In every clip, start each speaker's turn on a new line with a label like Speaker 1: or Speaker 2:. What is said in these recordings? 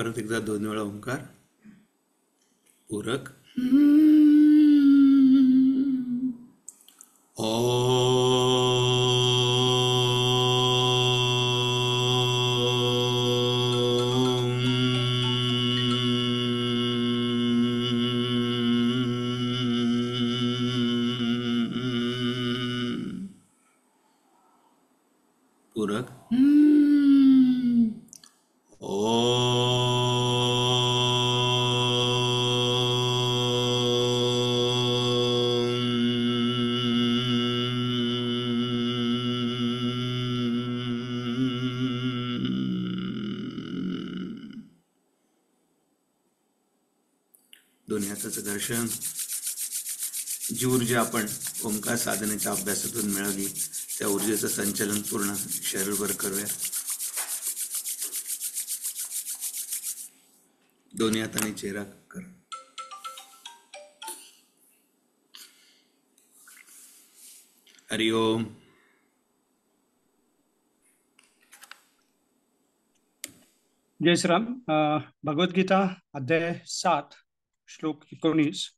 Speaker 1: परत एकदा 2 वेळा ओंकार. पूरक. पूरक. दोन्ही हाताचं दर्शन. जी ऊर्जा आपण ओंकार साधनेच्या अभ्यासातून मिळवली त्या ऊर्जेचं संचलन पूर्ण शरीरभर करूया. दोन्ही हाताने चेहरा कर. हरि ओम.
Speaker 2: जय श्रीराम. भगवद्गीता अध्याय 7 श्लोक 19.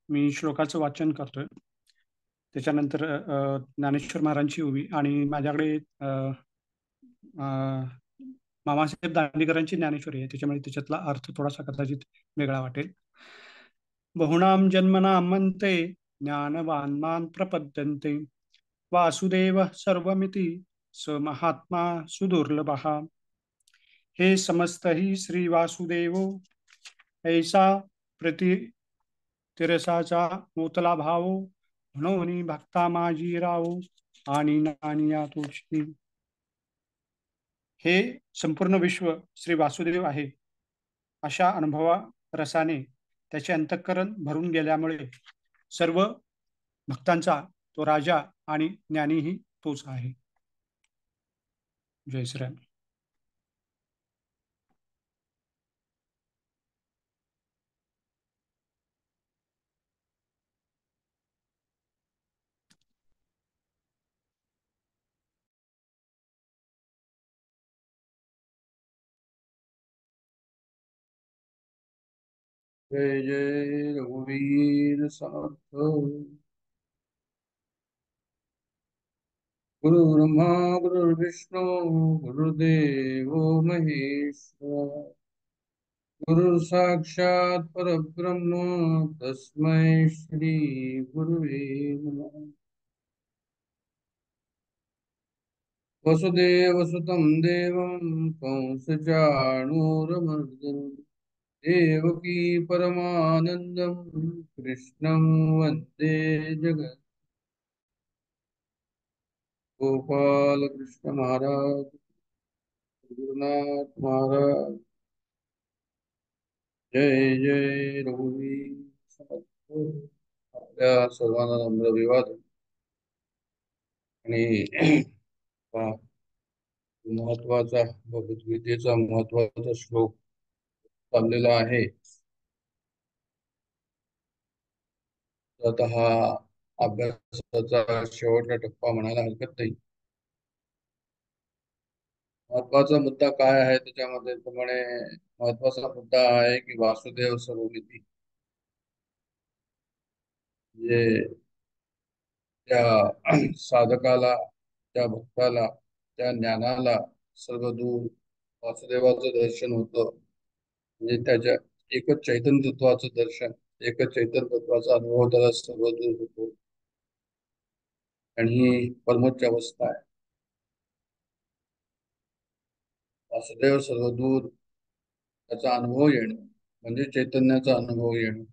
Speaker 2: मी श्लोकाचं वाचन करतोय. त्याच्यानंतर ज्ञानेश्वर महाराजांची उभी आणि माझ्याकडे मामासाहेब दांडेकरांची ज्ञानेश्वरी आहे, त्याच्यामुळे त्याच्यातला अर्थ थोडासा कदाचित वेगळा वाटेल. बहुनाम जन्मनाम म्हणते ज्ञानवान मां प्रपद्यन्ते वासुदेव सर्वमिती स महात्मा सुदुर्लभः. हे समस्त ही श्री वासुदेव ऐसा प्रति तिरसाचा मोतला भाव म्हणून भक्ता माझी राव आणि नानिया तुझी. हे संपूर्ण विश्व श्री वासुदेव आहे अशा अनुभवा रसाने त्याचे अंतःकरण भरून गेल्यामुळे सर्व भक्तांचा तो राजा आणि ज्ञानीही तोच आहे. जय श्रीराम.
Speaker 3: जय जय रघुवीर समर्थ. गुरु ब्रह्मा गुरुर्विष्णू गुरुदेव महेश्वर. गुरु साक्षात परब्रह्म तस्मै श्री गुरुवे नमः. वसुदेव सुतं देवं कंसचाणूरमर्दनं देवकी परमानन्दं कृष्णं वन्दे जगत् गोपाल कृष्ण महाराज गुरुनाथ महाराज. जय जय रघुवीर समर्थ. आपल्या सर्वांना नम्र विवाद आणि महत्वाचा भगवद्गीतेचा महत्वाचा श्लोक चाललेला आहे. आता हा अभ्यासाचा शेवटचा टप्पा म्हणायला हरकत नाही. महत्वाचा मुद्दा काय आहे त्याच्यामध्ये प्रमाणे महत्वाचा मुद्दा आहे की वासुदेव सर्वमिती. म्हणजे त्या साधकाला, त्या भक्ताला, त्या ज्ञानाला सर्व दूर वासुदेवाचं दर्शन होतं. म्हणजे त्याच्या एकच चैतन्य तत्वाचं दर्शन, एकच चैतन्य तत्वाचा अनुभव त्याला सर्व दूर होतो. आणि ही परमोच्च अवस्था आहे. वासुदेव सर्वदूर त्याचा अनुभव येणं म्हणजे चैतन्याचा अनुभव येणं.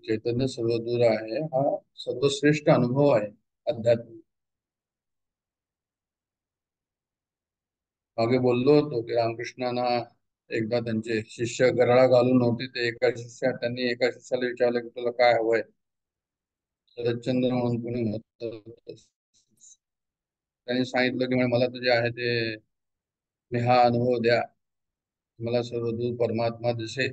Speaker 3: चैतन्य सर्वदूर आहे हा सर्वश्रेष्ठ अनुभव आहे अध्यात्म. मागे बोललो होतो की रामकृष्णांना एकदा त्यांचे शिष्य गराळा घालून होते, ते त्यांनी एका शिष्याला विचारलं की तुला काय हवंय. शरदचंद्र म्हणून कोणी होतं, त्यांनी सांगितलं की मला तर जे आहे ते मी हा अनुभव द्या, मला सर्वदूर परमात्मा दिसे.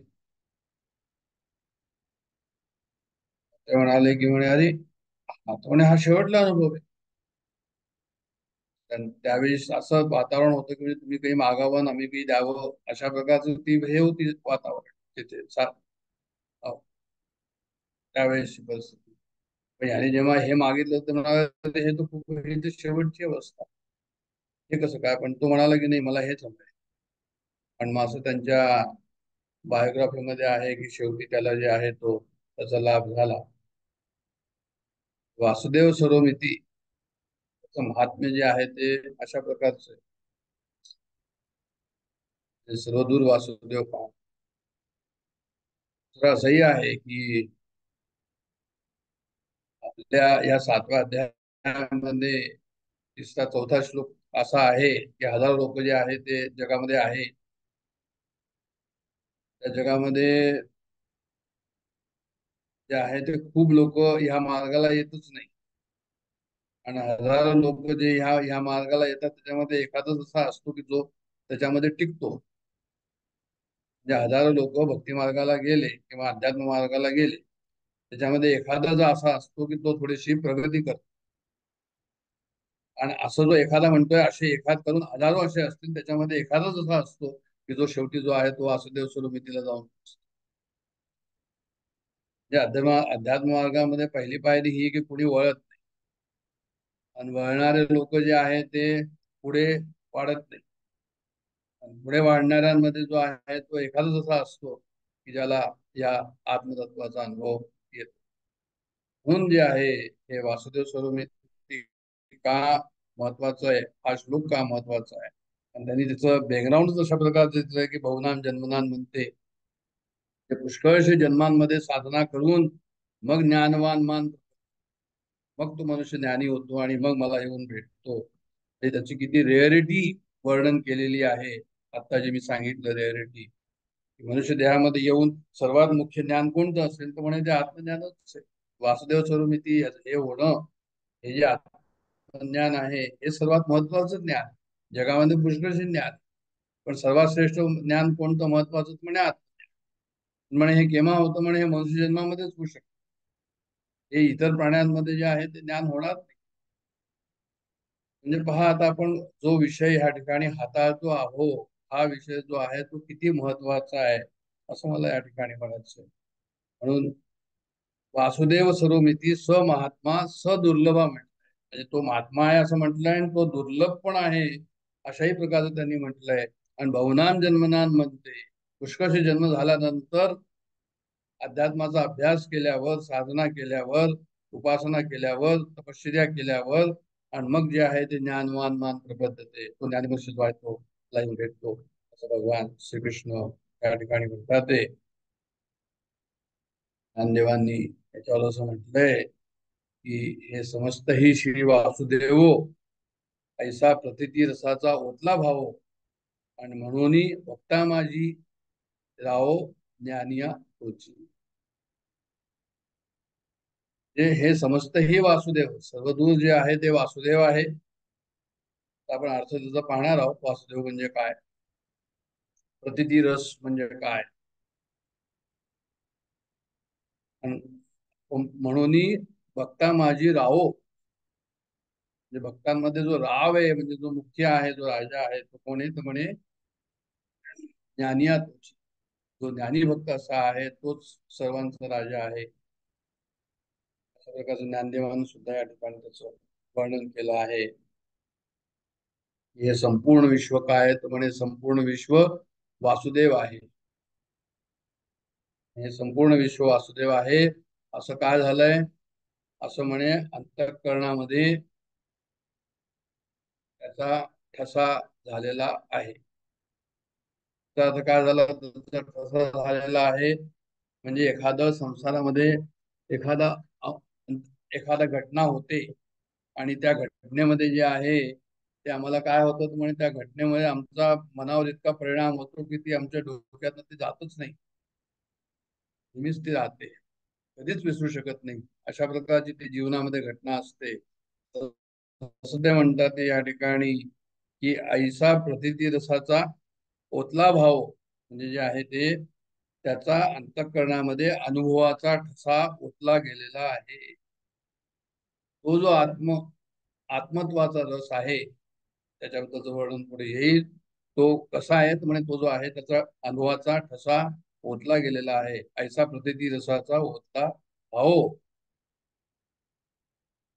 Speaker 3: ते म्हणाले की म्हणे अरे हा शेवटला अनुभव आहे. त्यावेळेस असं वातावरण होतं की म्हणजे तुम्ही काही मागावं आम्ही काही द्यावं अशा प्रकारचं ती हे होती वातावरण तिथे हो, त्यावेळेसची परिस्थिती. पण याने जेव्हा हे मागितलं तर म्हणाला हे तर खूप ही तर शेवटची अवस्था, हे कसं काय? पण तो म्हणाला की नाही मला हेच हवंय. पण मग असं त्यांच्या बायोग्राफीमध्ये आहे की शेवटी त्याला जे आहे तो त्याचा लाभ झाला. वासुदेव सर्वमिती त्याचं महात्म्य जे आहे ते अशा प्रकारचं आहे. ते सर्वदूर वासुदेव पाव. तर असंही आहे की आपल्या या 7व्या अध्यायामध्ये तिसरा चौथा श्लोक असा आहे की हजारो लोक जे आहे ते जगामध्ये आहे. त्या जगामध्ये जे आहे ते खूप लोक ह्या मार्गाला येतच नाही. आणि हजारो लोक जे ह्या मार्गाला येतात त्याच्यामध्ये एखादाच असा असतो की जो त्याच्यामध्ये टिकतो. म्हणजे हजारो लोक भक्ती मार्गाला गेले किंवा अध्यात्म मार्गाला गेले त्याच्यामध्ये एखादा जो असा असतो की तो थोडीशी प्रगती करतो. आणि असं जो एखादा म्हणतोय असे एखाद करून हजारो असे असतील त्याच्यामध्ये एखादाच असा असतो की जो शेवटी जो आहे तो वासुदेव स्वरूपीला जाऊन म्हणजे अध्यात्म मार्गामध्ये पहिली पायरी ही की कुणी वळत नाही. आणि वळणारे लोक जे आहे ते पुढे वाढत नाही. आणि पुढे वाढणाऱ्यांमध्ये जो आहे तो एखादाच असा असतो की ज्याला या आत्मतत्वाचा अनुभव येतो. म्हणून जे आहे हे वासुदेव स्वरूपी का महत्वाचं आहे, हा श्लोक का महत्वाचा आहे, आणि त्यांनी त्याचं बॅकग्राऊंड अशा प्रकारचं दिसलंय की भवनान जन्मनान म्हणते ते पुष्कळशे जन्मांमध्ये साधना करून मग ज्ञानवान मान मग तो मनुष्य ज्ञानी होतो आणि मग मला येऊन भेटतो. ते त्याची किती रेअरिटी वर्णन केलेली आहे. आता जे मी सांगितलं रेअरिटी, मनुष्य देहामध्ये येऊन सर्वात मुख्य ज्ञान कोणतं असेल तर म्हणे ते आत्मज्ञानच असेल. वासुदेव स्वरूपी हे होणं, हे जे आत्मज्ञान आहे हे सर्वात महत्वाचं ज्ञान. जगामध्ये पुष्कळचे ज्ञान, पण सर्वात श्रेष्ठ ज्ञान कोणतं महत्वाचं म्हणे आत्मज्ञान. म्हणे हे केव्हा होतं म्हणे हे मनुष्य जन्मामध्येच होऊ शकतं. हे इतर प्राण्यांमध्ये जे आहे ते ज्ञान होणार नाही. म्हणजे पहा आता आपण जो विषय ह्या ठिकाणी हाताळतो आहो हा विषय जो आहे तो किती महत्वाचा आहे असं मला या ठिकाणी म्हणायचं. म्हणून वासुदेव सर्वमिती स महात्मा स दुर्लभा म्हणजे तो महात्मा आहे असं म्हटलंय आणि तो दुर्लभ पण आहे अशाही प्रकारचं त्यांनी म्हटलंय. आणि भवनान जन्मनान म्हणते पुष्कळशे जन्म झाल्यानंतर अध्यात्माचा अभ्यास केल्यावर, साधना केल्यावर, उपासना केल्यावर, तपश्चर्या केल्यावर आणि मग जे आहे ते ज्ञानवान मान प्रबद्धते तो ज्ञानमोक्ष जो आहे तो लाईन भेटतो असं भगवान श्रीकृष्ण त्या ठिकाणी म्हणतात. ते ज्ञानदेवांनी याच्यावर असं म्हटलंय की हे समस्त ही श्री वासुदेव ऐसा प्रतिती रसाचा ओतला भाव आणि म्हणून भक्ता माझी राहो ज्ञानिया तोची. हे समस्त ही वासुदेव सर्वदूर जे आहे ते वासुदेव आहे. आपण अर्थ त्याचा पाहणार आहोत. वासुदेव म्हणजे काय, प्रतिती रस म्हणजे काय, म्हणून भक्ता माझी राहो म्हणजे भक्तांमध्ये जो राव आहे म्हणजे जो मुख्य आहे जो राजा आहे तो कोण आहे तर म्हणे ज्ञानिया तोची. जो ज्ञानी भक्त असा आहे तोच सर्वांचा राजा आहे अशा प्रकारचं ज्ञानदेवानं सुद्धा या ठिकाणी त्याचं वर्णन केलं आहे. हे संपूर्ण विश्व काय तर म्हणे संपूर्ण विश्व वासुदेव आहे. हे संपूर्ण विश्व वासुदेव आहे. असं काय झालंय असं म्हणे अंतःकरणामध्ये त्याचा ठसा झालेला आहे. तर काय झालं ठसा झालेला आहे म्हणजे एखादं संसारामध्ये एखादा एखादा घटना होते आणि त्या घटनेमध्ये जे आहे ते आम्हाला काय होतं म्हणजे त्या घटनेमध्ये आमचा मनावर इतका परिणाम होतो की ती आमच्या डोक्यात ते जातच नाही, नेहमीच ती राहते, कधीच विसरू शकत नाही. अशा प्रकारची ती जीवनामध्ये घटना असते. असं ते म्हणतात या ठिकाणी की ऐसा प्रतिती रसाचा ओतला भाव म्हणजे जे आहे ते त्याचा अंतःकरणामध्ये अनुभवाचा ठसा ओतला गेलेला आहे. तो जो आत्मत्वाचा रस आहे त्याच्याबद्दलचं वर्णन पुढे येईल. तो कसा आहे तर म्हणे तो जो आहे त्याचा अनुभवाचा ठसा ओतला गेलेला आहे. ऐसा प्रतीती रसाचा ओतला भाव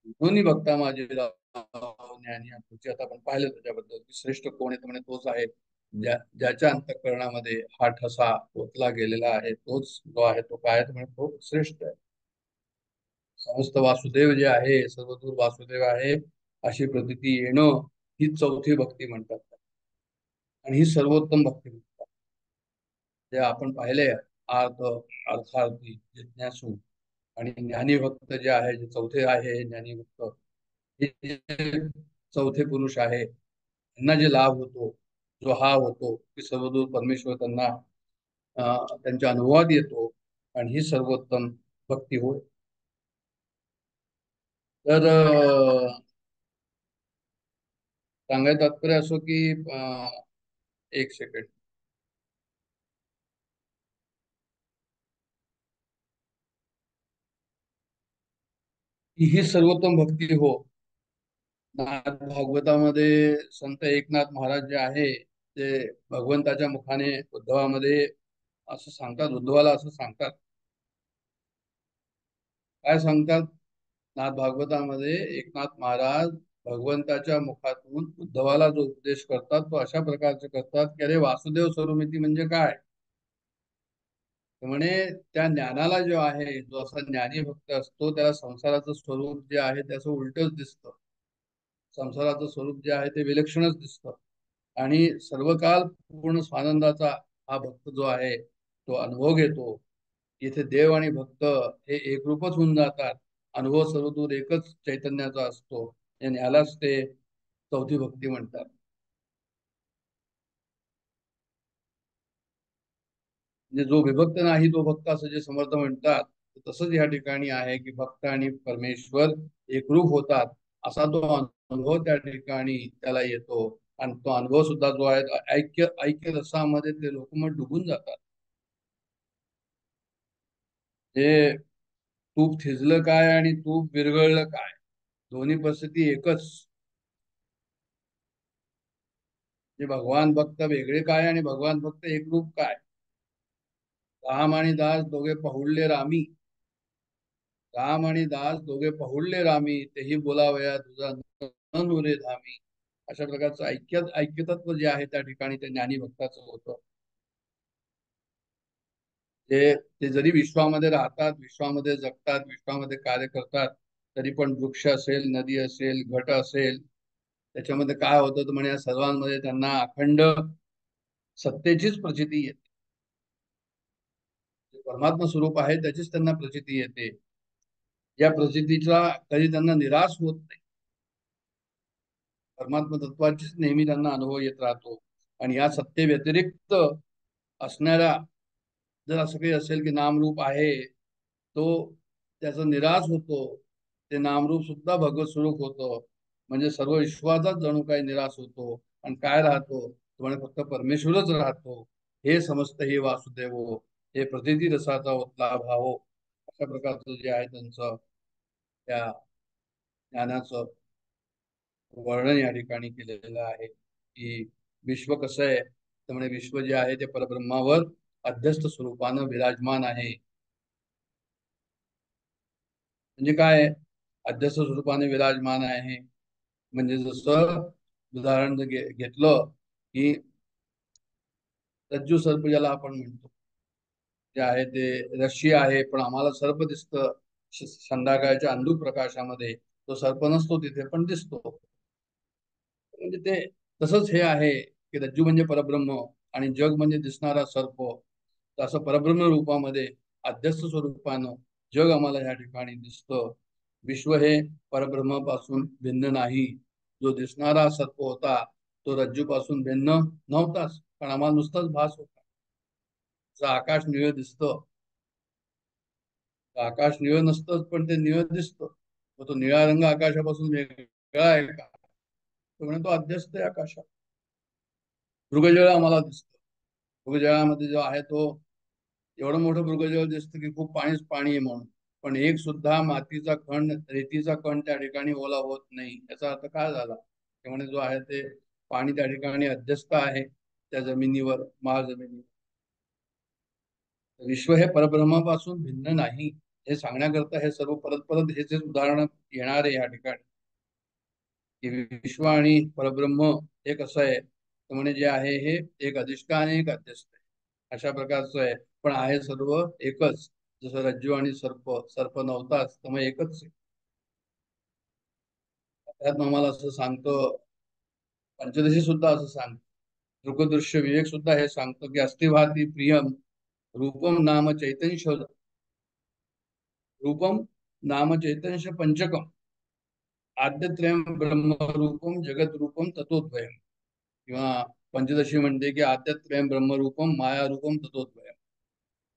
Speaker 3: दोन्ही भक्ता माझे ज्ञानी. पुढची आता आपण पाहिलं त्याच्याबद्दल की श्रेष्ठ कोण आहे तर म्हणे तोच आहे ज्याच्या अंतःकरणामध्ये हा ठसा ओतला गेलेला आहे. तोच जो आहे तो काय तर म्हणे तो श्रेष्ठ आहे. समस्त वासुदेव जे आहे सर्वदूर वासुदेव आहे अशी प्रतीती येणं ही चौथी भक्ती म्हणतात आणि ही सर्वोत्तम भक्ती म्हणतात. जे आपण पाहिले आर्थ अर्थार्थी जिज्ञासू आणि ज्ञानी भक्त जे आहे जे चौथे आहे ज्ञानी भक्त हे जे चौथे पुरुष आहे त्यांना जे लाभ होतो जो हा होतो की सर्वदूर परमेश्वर त्यांना त्यांच्या अनुभवात येतो आणि ही सर्वोत्तम भक्ती होय. तर सांगायचं तात्पर्य असो की एक सेकंड ही सर्वोत्तम भक्ती हो. नाथ भागवतामध्ये संत एकनाथ महाराज जे आहे ते भगवंताच्या मुखाने उद्धवामध्ये असं सांगतात, उद्धवाला असं सांगतात. काय सांगतात? नाथ भागवतामध्ये एकनाथ महाराज भगवंताच्या मुखातून उद्धवाला जो उपदेश करतात तो अशा प्रकारचे करतात की अरे वासुदेव स्वरूमिती म्हणजे काय म्हणे त्या ज्ञानाला जो आहे जो असा ज्ञानी भक्त असतो त्याला संसाराचं स्वरूप जे आहे त्याचं उलटच दिसतं. संसाराचं स्वरूप जे आहे ते विलक्षणच दिसतं आणि सर्व काल पूर्ण स्वानंदाचा हा भक्त जो आहे तो अनुभव घेतो. इथे देव आणि भक्त हे एकरूपच होऊन जातात. अनुभव सर्वदूर एकच चैतन्याचा असतो आणि ह्यालाच ते चौथी भक्ती म्हणतात. म्हणजे जो विभक्त नाही तो भक्त असं जे समर्थ म्हणतात तसंच या ठिकाणी आहे की भक्त आणि परमेश्वर एकरूप होतात असा तो अनुभव त्या ठिकाणी त्याला येतो आणि तो अनुभव सुद्धा जो आहे ऐक्य ऐक्य रसामध्ये ते लोक मग डुबून जातात. हे तूप थिजलं काय आणि तूप विरघळलं काय दोन्ही परिस्थिती एकच. जे भगवान भक्त वेगळे काय आणि भगवान भक्त एकरूप काय. राम आणि दास दोघे पहुडले रामी. राम आणि दास दोघे पहुडले रामी तेही बोलावया तुझा नुरे धामी. अशा प्रकारचं ऐक्यतत्व जे आहे त्या ठिकाणी ते ज्ञानी भक्ताचं होतं. ते जरी विश्वामध्ये राहतात विश्वामध्ये जगतात विश्वामध्ये कार्य करतात तरी पण वृक्ष असेल नदी असेल घट असेल त्याच्यामध्ये काय होतं तर म्हणे या सर्वांमध्ये त्यांना अखंड सत्तेचीच प्रचिती येते. परमात्मा स्वरूप आहे त्याचीच त्यांना प्रचिती येते. या प्रचितीचा कधी त्यांना निराश होत नाही. परमात्मा तत्वाचीच नेहमी त्यांना अनुभव येत राहतो आणि या सत्ते व्यतिरिक्त असणाऱ्या जर असं काही असेल की नामरूप आहे तो त्याचा निराश होतो. ते नामरूप सुद्धा भगवत स्वरूप होतं म्हणजे सर्व विश्वाचाच जणू काही निराश होतो आणि काय राहतो तुम्हाला फक्त परमेश्वरच राहतो. हे समजत हे वासुदेव हे प्रतिती रसाचा ओतला भाव अशा प्रकारचं जे आहे त्यांचं त्या ज्ञानाचं वर्णन या ठिकाणी केलेलं आहे की विश्व कसं आहे तर म्हणजे विश्व जे आहे ते परब्रह्मावर अध्यस्त स्वरूपानं विराजमान आहे. म्हणजे काय अध्यस्त स्वरूपाने विराजमान आहे म्हणजे जसं उदाहरण घेतलं की रज्जू सर्प ज्याला आपण म्हणतो जे आहे ते रश्शी आहे पण आम्हाला सर्प दिसतं संध्याकाळच्या अंधुक प्रकाशामध्ये तो सर्प नसतो तिथे पण दिसतो. म्हणजे ते तसंच हे आहे की रज्जू म्हणजे परब्रह्म आणि जग म्हणजे दिसणारा सर्प. असं परब्रह्म रूपामध्ये अध्यस्त स्वरूपानं जग आम्हाला या ठिकाणी दिसतं. विश्व हे परब्रह्मापासून भिन्न नाही. जो दिसणारा सर्प होता तो रज्जूपासून भिन्न नव्हताच पण आम्हाला नुसताच भास होता. जर आकाश निळं दिसतं आकाश निळं नसतंच पण ते निळं दिसतं. मग तो निळा रंग आकाशापासून वेगळा आहे का तो म्हणजे तो अध्यस्त आहे आकाशात. मृगजळ आम्हाला दिसतं. मृगजळामध्ये जो आहे तो एवढं मोठं मृगजळ दिसतं की खूप पाणीच पाणी आहे म्हणून पण एक सुद्धा मातीचा कण रेतीचा कण त्या ठिकाणी ओला होत नाही. याचा अर्थ काय झाला त्यामुळे जो आहे ते पाणी त्या ठिकाणी अध्यस्त आहे त्या जमिनीवर, महाजमिनीवर. विश्व हे परब्रह्मापासून भिन्न नाही हे सांगण्याकरता हे सर्व परत परत हे जे उदाहरण येणार आहे या ठिकाणी, की विश्व आणि परब्रह्म हे कसं आहे, तर म्हणे जे आहे हे एक अधिष्ठान एक अध्यस्त आहे, अशा प्रकारचं आहे. पण आहे सर्व एकच. जसं रज्जू आणि सर्प, सर्प नव्हताच तर मग एकच आहे. त्यात आम्हाला असं सांगतो, पंचदशी सुद्धा असं सांगतो, दृकदृश्य विवेक सुद्धा हे सांगतो की अस्तिभाती प्रियम रूपम नाम चैतन्य, रूपम नाम चैतन्य पंचकम आद्यत्रयम ब्रह्मरूपम जगत रूपम तत्वद्वयम. किंवा पंचदशी म्हणते की आद्यत्रयम ब्रह्मरूपम मायारूपम तत्वद्वयम.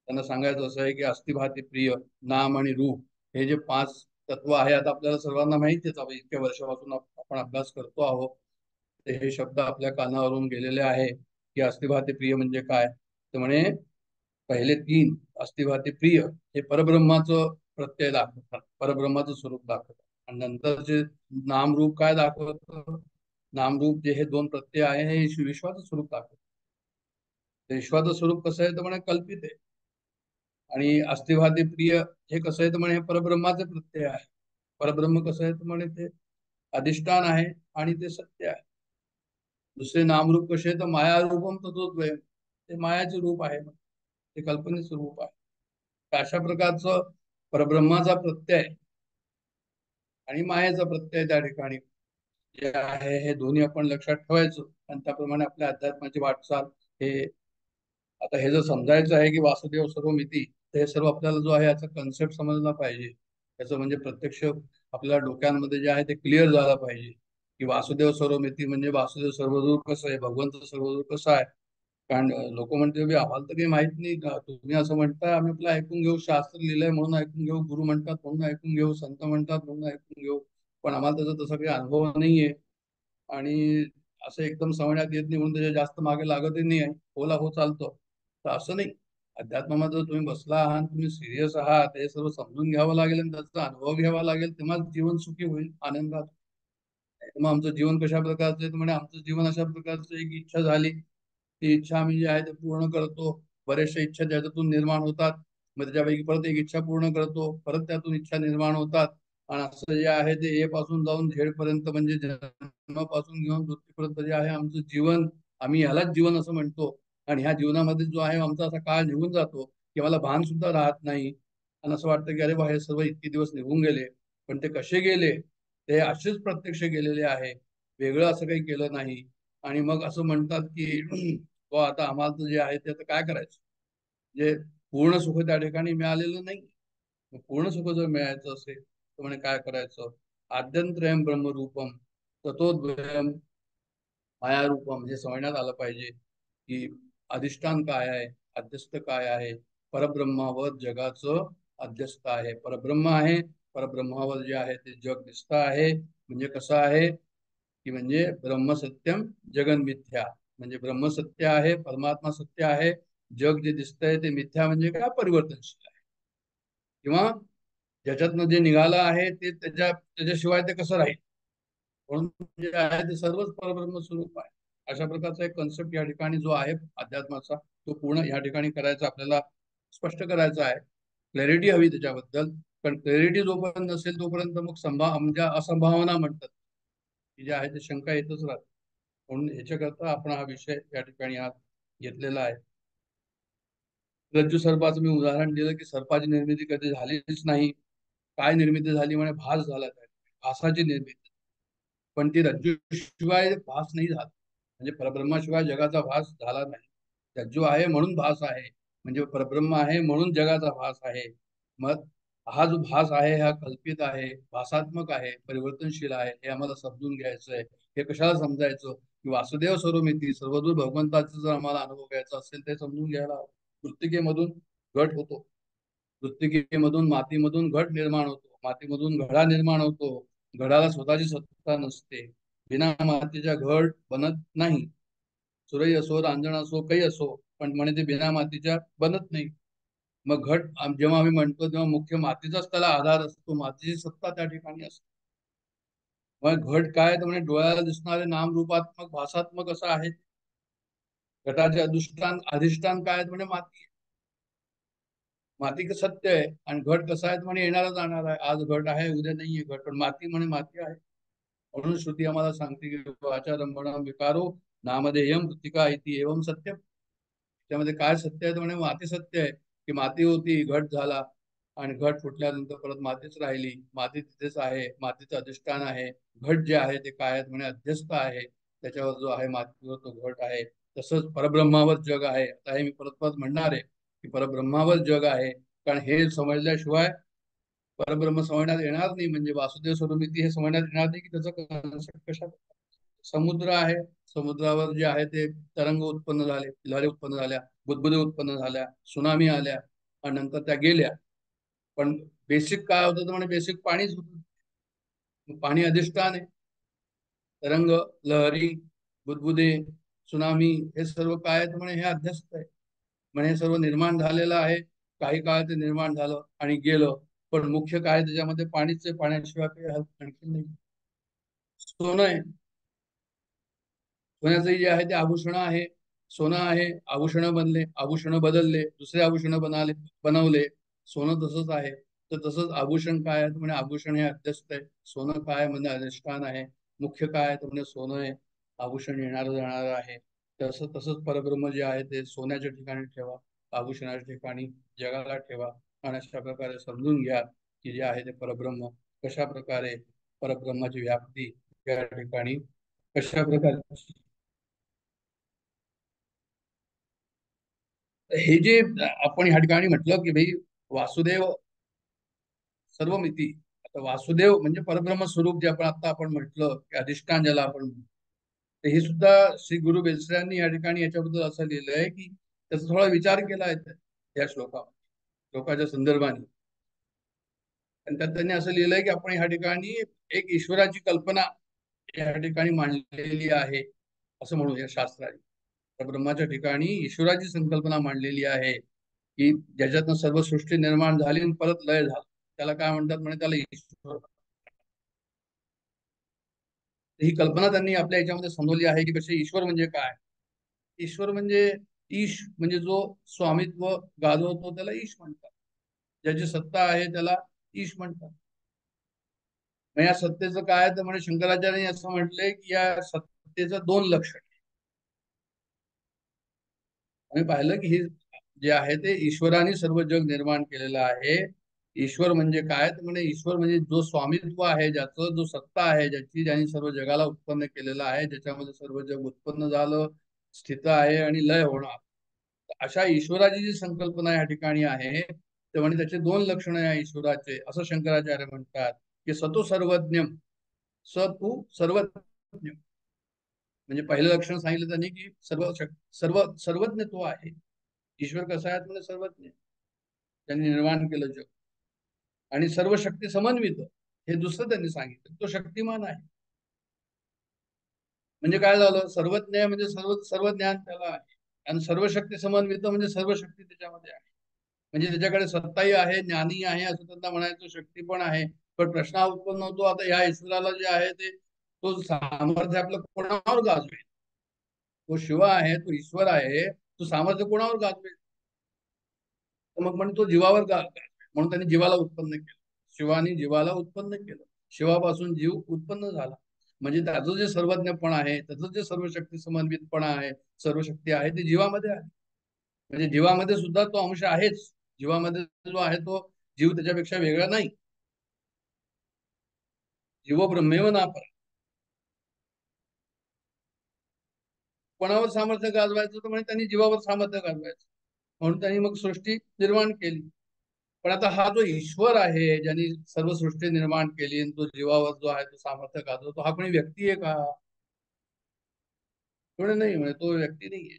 Speaker 3: त्यांना सांगायचं असं आहे की अस्तिभाती प्रिय, नाम आणि रूप हे जे 5 तत्व आहे, आता आपल्याला सर्वांना माहितीच आहे, इतक्या वर्षापासून आपण अभ्यास करतो आहोत. ते हे शब्द आपल्या कानावरून गेलेले आहे की अस्तिभाती प्रिय म्हणजे काय. तर म्हणे पहिले 3 अस्तिभाती प्रिय हे परब्रह्माचं प्रत्यय दाखवतात, परब्रह्माचं स्वरूप दाखवतात. आणि नंतरचे नामरूप काय दाखवतं, नामरूप जे हे 2 प्रत्यय आहे हे विश्वाचं स्वरूप दाखवतात. विश्वाचं स्वरूप कसं आहे तर म्हणे कल्पित आहे. आणि अस्तिभाती प्रिय हे कसं आहे तर म्हणे हे परब्रह्माचे प्रत्यय आहे. परब्रह्म कसं आहे तर म्हणे ते अधिष्ठान आहे आणि ते सत्य आहे. दुसरे नामरूप कसे तर माया रूपम तत्वद्वयम, ते मायाचे रूप आहे, ते कल्पनेचं रूप आहे. तर अशा प्रकारचं परब्रह्माचा प्रत्यय आणि मायेचा प्रत्यय त्या ठिकाणी जे आहे हे दोन्ही आपण लक्षात ठेवायचं. आणि त्याप्रमाणे आपल्या अध्यात्माची वाटचाल हे, आता हे जर समजायचं आहे की वासुदेव सर्वमिती, तर हे सर्व आपल्याला जो आहे याचा कन्सेप्ट समजला पाहिजे. याचं म्हणजे प्रत्यक्ष आपल्या डोक्यांमध्ये जे आहे ते क्लिअर झालं पाहिजे की वासुदेव सर्वमिती म्हणजे वासुदेव सर्वदूर कसं आहे, भगवंत सर्वदूर कसं आहे. कारण लोक म्हणते आम्हाला तर काही माहित नाही का, तुम्ही असं म्हणताय, आम्ही आपलं ऐकून घेऊ, शास्त्र लिहिलंय म्हणून ऐकून घेऊ, गुरु म्हणतात म्हणून ऐकून घेऊ, संत म्हणतात म्हणून ऐकून घेऊ, पण आम्हाला त्याचा तसा काही अनुभव नाहीये. आणि असं एकदम समजण्यात येत नाही म्हणून त्याच्या जास्त मागे लागतही नाही आहे, होला हो चालतो. तर असं नाही. अध्यात्मामध्ये तुम्ही बसला आहात, तुम्ही सिरियस आहात, हे सर्व समजून घ्यावं लागेल आणि त्याचा अनुभव घ्यावा लागेल, तेव्हा जीवन सुखी होईल, आनंदात. मग आमचं जीवन कशा प्रकारचं आहे, म्हणे आमचं जीवन अशा प्रकारचं एक इच्छा झाली, ती इच्छा आम्ही जी आहे ते पूर्ण करतो. बऱ्याचशा इच्छा त्याच्यातून निर्माण होतात, मग त्याच्यापैकी परत एक इच्छा पूर्ण करतो, परत त्यातून इच्छा निर्माण होतात. आणि असं जे आहे ते ए पासून जाऊन झेड पर्यंत, म्हणजे जन्मापासून घेऊन मृत्यूपर्यंत जे आहे आमचं जीवन, आम्ही ह्यालाच जीवन असं म्हणतो. आणि ह्या जीवनामध्ये जो आहे आमचा असा काळ निघून जातो की मला भान सुद्धा राहत नाही. आणि असं वाटतं की अरे बा हे सर्व इतके दिवस निघून गेले, पण ते कसे गेले, ते असेच प्रत्यक्ष गेलेले आहे, वेगळं असं काही केलं नाही. आणि मग असं म्हणतात की तो आता आम्हाला जे आहे ते आता काय करायचं, जे पूर्ण सुख त्या ठिकाणी मिळालेलं नाही. मग पूर्ण सुख जर मिळायचं असेल तर म्हणे काय करायचं, आद्यंत्रयम ब्रह्मरूपम ततोद्वयम मायारूपम, म्हणजे समजण्यात आलं पाहिजे की अधिष्ठान काय आहे, अध्यस्त काय आहे. परब्रह्मावर जगाचं अध्यस्त आहे, परब्रह्म आहे. परब्रह्मावर जे आहे ते जग दिसत आहे. म्हणजे कसं आहे की म्हणजे ब्रह्म सत्यम जगन मिथ्या, म्हणजे ब्रह्म सत्य आहे, परमात्मा सत्य आहे. जग जे दिसतंय ते मिथ्या म्हणजे काय, परिवर्तनशील आहे. किंवा ज्याच्यातनं जे निघालं आहे ते त्याच्याशिवाय ते कसं राहील, म्हणून जे आहे ते सर्वच परब्रह्म स्वरूप आहे. अशा प्रकारचा एक कन्सेप्ट या ठिकाणी जो आहे अध्यात्माचा, तो पूर्ण या ठिकाणी करायचा, आपल्याला स्पष्ट करायचा आहे. क्लॅरिटी हवी त्याच्याबद्दल. पण क्लॅरिटी जोपर्यंत नसेल तोपर्यंत मग म्हणजे असंभावना म्हणतात, की जे आहे ते शंका येतच राहते. म्हणून ह्याच्याकरता आपण हा विषय या ठिकाणी आज घेतलेला आहे. रज्जू सर्पाचं मी उदाहरण दिलं की सर्पाची निर्मिती कधी झालीच नाही. काय निर्मिती झाली म्हणे, भास झाला, त्या भासाची निर्मिती. पण ती रज्जू शिवाय भास नाही झाला, म्हणजे परब्रह्माशिवाय जगाचा भास झाला नाही. रज्जू आहे म्हणून भास आहे, म्हणजे परब्रह्म आहे म्हणून जगाचा भास आहे. मग हा जो भास आहे हा कल्पित आहे, भासात्मक आहे, परिवर्तनशील आहे, हे आम्हाला समजून घ्यायचं आहे. हे कशाला समजायचं की वासुदेव सर्वमिती सर्वदूर भगवंताचा जर आम्हाला अनुभव घ्यायचा असेल ते समजून घ्यायला हवं. मृत्तिकेमधून घट होतो, मृत्तिकेमधून मातीमधून घट निर्माण होतो, मातीमधून घडा निर्माण होतो. घडाला स्वतःची सत्ता नसते, बिना मातीच्या घड बनत नाही. सुरई असो, रांजण असो, काही असो, पण म्हणे ते बिना मातीच्या बनत नाही. मग घट जेव्हा आम्ही म्हणतो तेव्हा मुख्य मातीचाच त्याला आधार असतो, मातीची सत्ता त्या ठिकाणी असते. मग घट काय तर म्हणजे डोळ्याला दिसणारे नामरूपात्मक भासात्मक असं आहे. घटाचे अधिष्ठान काय म्हणजे माती. माती सत्य आहे आणि घट कसा आहे म्हणे येणारा जाणार आहे. आज घट आहे उद्या नाहीये घट, पण माती म्हणे माती आहे. म्हणून श्रुती आम्हाला सांगते की वाचारंभणं विकारो नामधेयम मृत्तिका इति एवम सत्य. त्यामध्ये काय सत्य आहे म्हणे माती सत्य आहे, की माती होती घट झाला आणि घट फुटल्यानंतर परत मातीच राहिली. माती तिथेच आहे, मातीचं अधिष्ठान आहे. घट जे आहे ते काय म्हणे अध्यस्त आहे, त्याच्यावर जो आहे मातीवर तो घट आहे. तसंच परब्रह्मावर जग आहे. आता हे मी परत परत म्हणणार आहे की परब्रह्मावर जग आहे, कारण हे समजल्याशिवाय परब्रह्म समजण्यात येणार नाही. म्हणजे वासुदेव स्वरूपी हे समजण्यात येणार नाही की त्याचं कशा. समुद्र आहे, समुद्रावर जे आहे ते तरंग उत्पन्न झाले, लहरी उत्पन्न झाल्या, बुदबुदे उत्पन्न झाल्या, सुनामी आल्या आणि नंतर त्या गेल्या. पण बेसिक काय होतं तर म्हणजे बेसिक पाणीच होतं. पाणी अधिष्ठान आहे. तरंग, लहरी, बुदबुदे, सुनामी हे सर्व काय आहे म्हणे हे अध्यस्त आहे. म्हणे हे सर्व निर्माण झालेलं आहे. काही काळ ते निर्माण झालं आणि गेलं, पण मुख्य काय त्याच्यामध्ये पाणीच आहे. पाण्याशिवाय काही आणखी नाही. सोनं आहे, सोन्याचं जे आहे ते आभूषण आहे. सोनं आहे, आभूषण बनले, आभूषण बदलले, दुसरे आभूषण बनवले. सोनं तसंच आहे. तर तसंच आभूषण काय आहे म्हणजे आभूषण हे अध्यस्त आहे. सोनं काय म्हणजे अधिष्ठान आहे. मुख्य काय आहे तर म्हणजे सोनं आहे. आभूषण येणार जाणार आहे. तसं तसंच परब्रह्म जे आहे ते सोन्याच्या ठिकाणी ठेवा, आभूषणाच्या ठिकाणी जगाला ठेवा आणि अशा प्रकारे समजून घ्या की जे आहे ते परब्रह्म कशा प्रकारे, परब्रह्माची व्याप्ती या ठिकाणी कशा प्रकारे. हे जे आपण ह्या ठिकाणी म्हटलं की भाई वासुदेव सर्वमिती. आता वासुदेव म्हणजे परब्रह्म स्वरूप जे आपण म्हटलं की अधिष्ठान ज्याला आपण म्हणतो, तर हे सुद्धा श्री गुरु बेलसरांनी या ठिकाणी याच्याबद्दल असं लिहिलं आहे की त्याचा थोडा विचार केला आहे या श्लोकाच्या संदर्भाने. आणि त्यात त्यांनी असं लिहिलंय की आपण ह्या ठिकाणी एक ईश्वराची कल्पना या ठिकाणी मांडलेली आहे असं म्हणू या शास्त्राने. त्या ब्रह्माच्या ठिकाणी ईश्वराची संकल्पना मांडलेली आहे की ज्याच्यातनं सर्व सृष्टी निर्माण झाली आणि परत लय झाला, त्याला काय म्हणतात म्हणे त्याला ईश्वर. ही कल्पना त्यांनी आपल्या याच्यामध्ये समजवली आहे की कसे ईश्वर म्हणजे काय. ईश्वर म्हणजे ईश म्हणजे जो स्वामित्व गाजवतो त्याला ईश म्हणतात. ज्याची सत्ता आहे त्याला ईश म्हणतात. मग या सत्तेचं काय तर म्हणजे शंकराचार्यांनी असं म्हटलंय की या सत्तेचं दोन लक्षण. आम्ही पाहिलं की हे जे आहे ते ईश्वराने सर्व जग निर्माण केलेलं आहे. ईश्वर म्हणजे काय तर म्हणजे ईश्वर म्हणजे जो स्वामित्व आहे, ज्याचं जो सत्ता आहे, ज्याने सर्व जगाला उत्पन्न केलेलं आहे, ज्याच्यामध्ये सर्व जग उत्पन्न झालं, स्थित आहे आणि लय होणार. अशा ईश्वराची जी संकल्पना या ठिकाणी आहे ते म्हणजे त्याचे दोन लक्षण या ईश्वराचे असं शंकराचार्य म्हणतात की सतो सर्वज्ञ, स तू सर्वज्ञ. म्हणजे पहिलं लक्षण सांगितलं त्यांनी की सर्वज्ञ तो आहे. ईश्वर कसा आहे म्हणजे सर्वज्ञ, त्यांनी निर्माण केलं जग आणि सर्व शक्ती समन्वित. हे दुसरं त्यांनी सांगितलं तो शक्तिमान आहे. म्हणजे काय झालं, सर्वज्ञ म्हणजे सर्व ज्ञान त्याला आहे आणि सर्व शक्ती समन्वित म्हणजे सर्व शक्ती त्याच्यामध्ये आहे. म्हणजे त्याच्याकडे सत्ताही आहे, ज्ञानी आहे असं त्यांना म्हणायचं, शक्ती पण आहे. पण प्रश्न उत्पन्न होतो आता या ईश्वराला जे आहे ते तो सामर्थ्य आपलं कोणावर गाजवेल. तो शिव आहे, तो ईश्वर आहे, तो सामर्थ्य कोणावर गाजवेल. तर मग म्हणजे तो जीवावर म्हणून त्यांनी जीवाला उत्पन्न केलं. शिवानी जीवाला उत्पन्न केलं. शिवापासून जीव उत्पन्न झाला. म्हणजे त्याचं जे सर्वज्ञपण आहे, त्याचं जे सर्व शक्ती समन्वितपणा आहे, सर्व शक्ती आहे ते जीवामध्ये आहे. म्हणजे जीवामध्ये सुद्धा तो अंश आहेच. जीवामध्ये जो आहे तो जीव त्याच्यापेक्षा वेगळा नाही. जीव ब्रह्मेव नापर. कोणावर सामर्थ्य गाजवायचं तर म्हणजे त्यांनी जीवावर सामर्थ्य गाजवायचं, म्हणून त्यांनी मग सृष्टी निर्माण केली. पण आता हा जो ईश्वर आहे ज्यांनी सर्व सृष्टी निर्माण केली आणि तो जीवावर जो आहे तो सामर्थ्य गाजवतो, हा कोणी व्यक्ती आहे का. कोणी नाही, म्हणजे तो व्यक्ती नाहीये.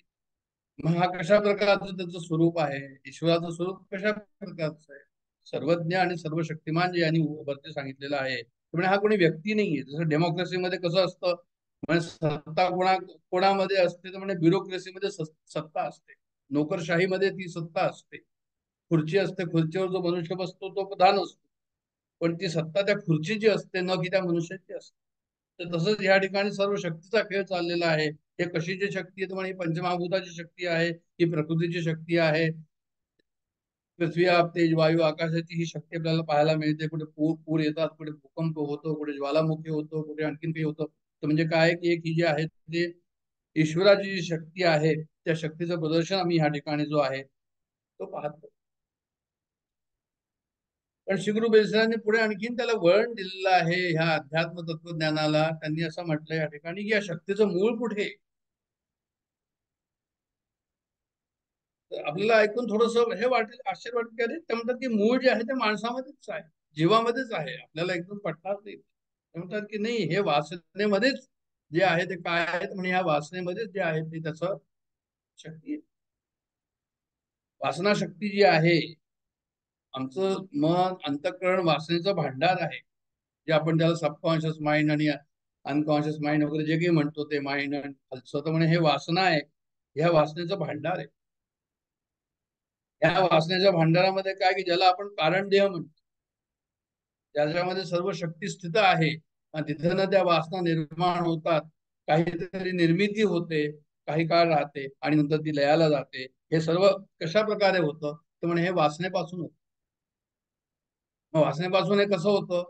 Speaker 3: मग हा कशा प्रकारचं त्याचं स्वरूप आहे, ईश्वराचं स्वरूप कशा प्रकारचं आहे. सर्वज्ञ आणि सर्व शक्तिमान जे यांनी वरती सांगितलेलं आहे, म्हणजे हा कोणी व्यक्ती नाहीये. जसं डेमोक्रेसीमध्ये कसं असतं, म्हणजे सत्ता कोणामध्ये असते तर म्हणजे ब्युरोक्रेसीमध्ये सत्ता असते. नोकरशाहीमध्ये ती सत्ता असते. खुर्ची असते, खुर्चीवर जो मनुष्य बसतो तो प्रधान असतो, पण ती सत्ता त्या खुर्चीची असते न की त्या मनुष्याची असते. तर तसंच या ठिकाणी सर्व शक्तीचा खेळ चाललेला आहे. हे कशीची शक्ती आहे, म्हणजे पंचमहाभूताची शक्ती आहे, ही प्रकृतीची शक्ती आहे. पृथ्वी, आप, तेज, वायू, आकाशाची ही शक्ती आपल्याला पाहायला मिळते. कुठे पूर पूर येतात, कुठे भूकंप होतो, कुठे ज्वालामुखी होतो, कुठे आणखीन काही होतं. तर म्हणजे काय की एक ही जी आहे ते ईश्वराची जी शक्ती आहे, त्या शक्तीचं प्रदर्शन आम्ही ह्या ठिकाणी जो आहे तो पाहतो. पण श्री गुरु बेसरांनी पुढे आणखीन त्याला वळण दिलेलं आहे ह्या अध्यात्म तत्वज्ञानाला. त्यांनी असं म्हटलं या ठिकाणी की या शक्तीचं मूळ कुठे. तर आपल्याला ऐकून थोडस हे वाटेल, आश्चर्य वाटेल की अरे, ते म्हणतात की मूळ जे आहे ते माणसामध्येच आहे, जीवामध्येच आहे. आपल्याला एकदम पटणार नाही. ते म्हणतात की नाही, हे वासनेमध्येच जे आहे ते काय आहे, म्हणजे या वासनेमध्येच जे आहे ते त्याचं शक्ती आहे. वासना शक्ती जी आहे, आमचं मन अंतःकरण वासनेचं भांडार आहे. जे आपण त्याला सबकॉन्शियस माइंड आणि अनकॉन्शियस माइंड वगैरे जे काही म्हणतो ते माइंड आणि खालचं, तर म्हणे हे वासना आहे. ह्या वासनेचं भांडार आहे. या वासनेच्या भांडारामध्ये काय की ज्याला आपण कारण देह म्हणतो, ज्याच्यामध्ये सर्व शक्ती स्थित आहे, आणि तिथे ना त्या वासना निर्माण होतात. काहीतरी निर्मिती होते, काही काळ राहते आणि नंतर ती लयाला जाते. हे सर्व कशा प्रकारे होतं, तर म्हणे हे वासनेपासून होतं. मग वासनेपासून हे कसं होतं,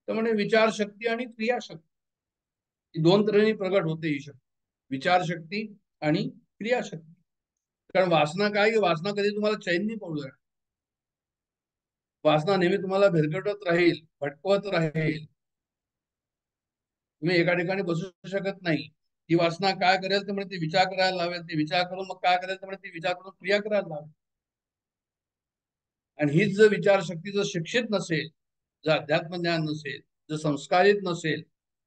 Speaker 3: तर म्हणे विचारशक्ती आणि क्रियाशक्ती दोन तऱ्हेने प्रगट होते ही शक्ती. विचारशक्ती आणि क्रियाशक्ती. कारण वासना काय की वासना कधी तुम्हाला चैन नाही पडू देणार. वासना नेहमी तुम्हाला भिरकटत राहील, भटकवत राहील. तुम्ही एका ठिकाणी बसू शकत नाही. ती वासना काय करेल तर म्हणजे ती विचार करायला लावेल. ती विचार करून मग काय करेल तर म्हणजे ती विचार करून क्रिया करायला लावेल. आणि हीच जर विचारशक्ती जर शिक्षित नसेल, जर अध्यात्म ज्ञान नसेल, जर संस्कारित नसेल,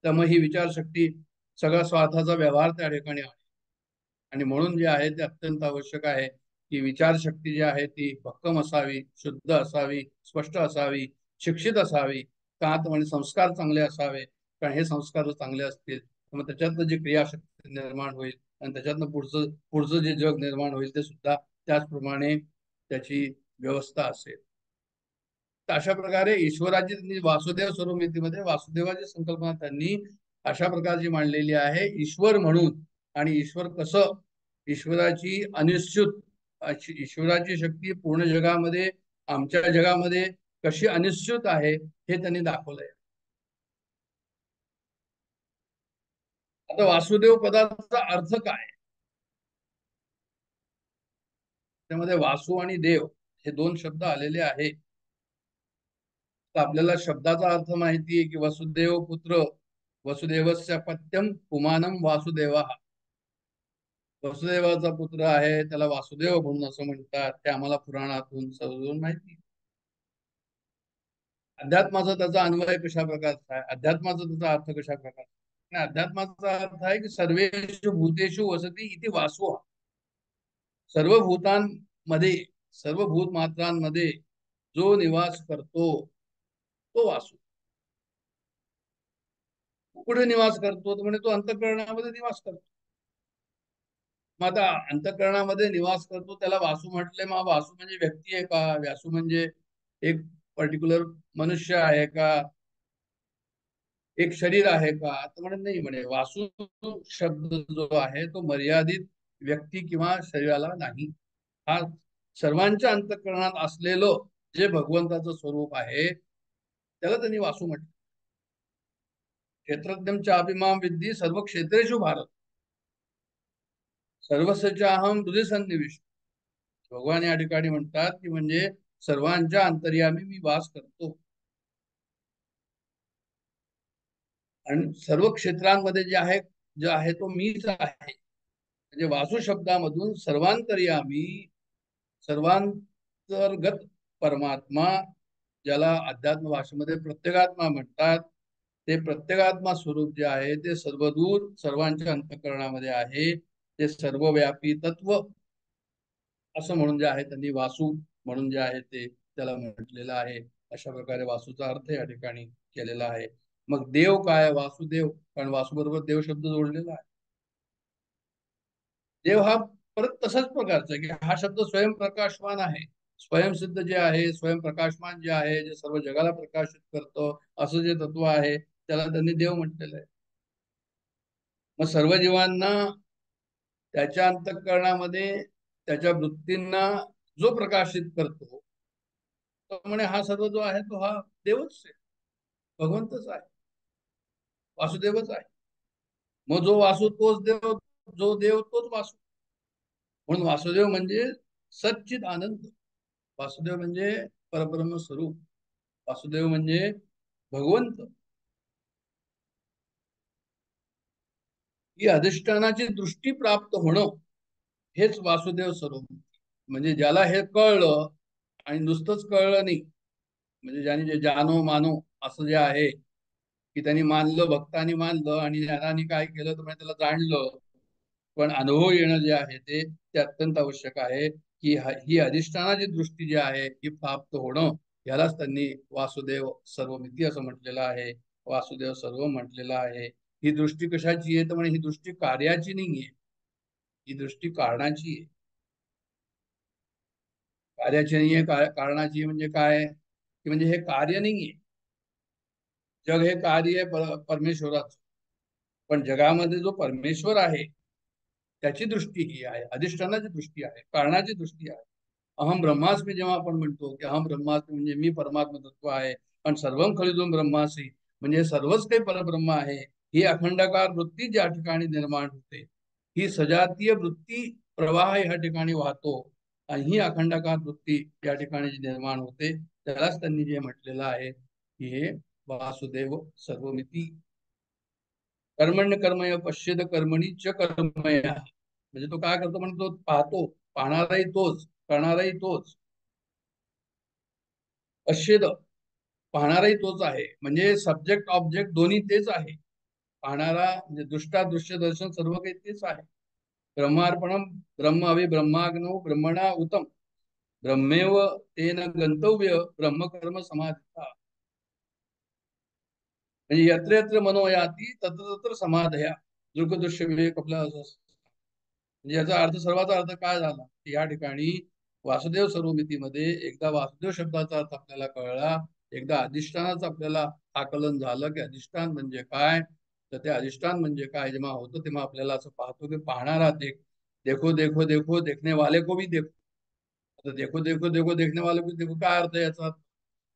Speaker 3: तर मग ही विचारशक्ती सगळा स्वार्थाचा व्यवहार त्या ठिकाणी आहे. आणि म्हणून जे आहे ते अत्यंत आवश्यक आहे की विचारशक्ती जी आहे ती भक्कम असावी, शुद्ध असावी, स्पष्ट असावी, शिक्षित असावी. का तर म्हणजे संस्कार चांगले असावे. कारण हे संस्कार जर चांगले असतील तर मग त्याच्यातनं जी क्रियाशक्ती निर्माण होईल आणि त्याच्यातनं पुढचं पुढचं जे जग निर्माण होईल ते सुद्धा त्याचप्रमाणे त्याची व्यवस्था असेल. तर अशा प्रकारे ईश्वराची त्यांनी वासुदेव स्वरूपनीतीमध्ये वासुदेवाची संकल्पना त्यांनी अशा प्रकारची मांडलेली आहे, ईश्वर म्हणून. आणि ईश्वर कसं, ईश्वराची अनिश्चित ईश्वराची शक्ती पूर्ण जगामध्ये, आमच्या जगामध्ये कशी अनिश्चित आहे हे त्यांनी दाखवलंय. आता वासुदेव पदाचा अर्थ काय, त्यामध्ये वासु आणि देव हे दोन शब्द आलेले आहे. तर आपल्याला शब्दाचा अर्थ माहिती आहे की वसुदेव पुत्र, वसुदेवस्य पत्यम पुमानम वासुदेवा. वसुदेवाचा पुत्र आहे त्याला वासुदेव म्हणून असं म्हणतात, ते आम्हाला पुराणातून समजून माहिती. अध्यात्माचा त्याचा अन्वय कशा प्रकारचा आहे, अध्यात्माचा त्याचा अर्थ कशा प्रकारचा. अध्यात्माचा अर्थ आहे की सर्वेषु भूतेषु वसती इति वासु. सर्व भूतांमध्ये, सर्व भूत मात्रांमध्ये जो निवास करतो तो वासू. कुठे निवास करतो तर म्हणजे तो अंतःकरणामध्ये निवास करतो. मग आता अंतःकरणामध्ये निवास करतो त्याला वासू म्हटले. मग वासू म्हणजे व्यक्ती आहे का, व्यासू म्हणजे एक पर्टिक्युलर मनुष्य आहे का, एक शरीर आहे का, तर म्हणत नाही. म्हणे वासू शब्द जो आहे तो मर्यादित व्यक्ती किंवा शरीराला नाही. हा सर्वांच्या अंतःकरणात असलेलं जे भगवंताचं स्वरूप आहे त्याला त्यांनी वासू म्हटलं. क्षेत्रज्ञम चापिमाम विद्धी सर्व क्षेत्रेषु भारत, सर्वस्वचाहम हृदय सन्निविष्ट. भगवान या ठिकाणी म्हणतात की म्हणजे सर्वांच्या अंतर्यामी मी वास करतो. आणि सर्व क्षेत्रांमध्ये जे आहे तो मीच आहे. म्हणजे वासू शब्दामधून सर्वांतर्यामी, सर्वांतर्गत परमात्मा, ज्याला अध्यात्म भाषेमध्ये प्रत्येगात्मा म्हणतात, ते प्रत्येगात्मा स्वरूप जे आहे ते सर्वदूर सर्वांच्या अंतःकरणामध्ये आहे. ते सर्वव्यापी तत्व असं म्हणून जे आहे त्यांनी वासू म्हणून जे आहे ते त्याला म्हटलेलं आहे. अशा प्रकारे वासूचा अर्थ या ठिकाणी केलेला आहे. मग देव काय, वासुदेव, कारण वासू बरोबर देव शब्द जोडलेला आहे. देव हा परत तसाच प्रकारचा की हा शब्द स्वयंप्रकाशवान आहे. स्वयंसिद्ध जे आहे, स्वयंप्रकाशमान जे आहे, जे सर्व जगाला प्रकाशित करतो असं जे तत्व आहे त्याला त्यांनी देव म्हटलेलं आहे. मग सर्व जीवांना त्याच्या अंतःकरणामध्ये त्याच्या वृत्तींना जो प्रकाशित करतो तो म्हणे हा सर्व जो आहे तो हा देवच आहे, भगवंतच आहे, वासुदेवच आहे. मग जो वासू तोच देव, जो देव तोच वासू. म्हणून वासुदेव म्हणजे सच्चिद आनंद, वासुदेव म्हणजे परब्रह्म स्वरूप, वासुदेव म्हणजे भगवंत. ही अधिष्ठानाची दृष्टी प्राप्त होणं हेच वासुदेव स्वरूप. म्हणजे ज्याला हे कळलं आणि नुसतंच कळलं नाही, म्हणजे ज्याने जे जानो मानो असं जे आहे की त्यांनी मानलं, भक्तांनी मानलं आणि ज्ञानाने काय केलं तर म्हणजे त्याला जाणलं, पण अनुभव येणं जे आहे ते अत्यंत आवश्यक आहे. की ही अधिष्ठानाची दृष्टी जी आहे ही प्राप्त होणं, यालाच त्यांनी वासुदेव सर्वमिती असं म्हटलेलं आहे, वासुदेव सर्व म्हटलेलं आहे. ही दृष्टी कशाची आहे तर म्हणजे ही दृष्टी कार्याची नाहीये, ही दृष्टी कारणाची आहे. कार्याची नाहीये, कारणाची म्हणजे काय की म्हणजे हे कार्य नाहीये. जग हे कार्य आहे परमेश्वराचं, पण जगामध्ये जो परमेश्वर आहे त्याची दृष्टी ही आहे, अधिष्ठानाची दृष्टी आहे, कारणाची दृष्टी आहे. अहम ब्रह्मास्मी जेव्हा आपण म्हणतो की अहम ब्रह्मास्मी म्हणजे मी परमात्मा तत्व आहे आणि सर्वम खलिदून ब्रह्मासी म्हणजे सर्वच काही परब्रह्म आहे, ही अखंडकार वृत्ती ज्या ठिकाणी निर्माण होते, ही सजातीय वृत्ती प्रवाह या ठिकाणी वाहतो आणि ही अखंडकार वृत्ती या ठिकाणी जी निर्माण होते त्यालाच त्यांनी जे म्हटलेलं आहे की हे वासुदेव सर्वमिती. कर्मण्य कर्मय पश्येद कर्मणी च कर्मय, म्हणजे तो काय करतो म्हणतो, पाहतो, पाहणाराही तोच, करणाराही तोच. पश्येद, पाहणाराही तोच आहे, म्हणजे सब्जेक्ट ऑब्जेक्ट दोन्ही तेच आहे. पाहणारा म्हणजे दृष्टादृश्य दर्शन सर्व काही तेच आहे. ब्रह्मार्पणम ब्रह्म अभि ब्रह्माग्नो ब्रह्मणा उत्तम ब्रह्मेव तेन गंतव्य ब्रह्मकर्म समाधिता. म्हणजे यत्र यत्र मनोयाती तत्र तत्र समाधया दृकदृश्य विवेक आपला असं. म्हणजे याचा अर्थ, सर्वाचा अर्थ काय झाला की या ठिकाणी वासुदेव सर्वमितीमध्ये एकदा वासुदेव शब्दाचा अर्थ आपल्याला कळला, एकदा अधिष्ठानाचं आपल्याला आकलन झालं की अधिष्ठान म्हणजे काय, तर ते अधिष्ठान म्हणजे काय जेव्हा होतं तेव्हा आपल्याला असं पाहतो की पाहणारा देखो देखो देखो देखने वाले को भी देखो. आता देखो देखो देखो देखने वाले को देखो काय अर्थ आहे याचा?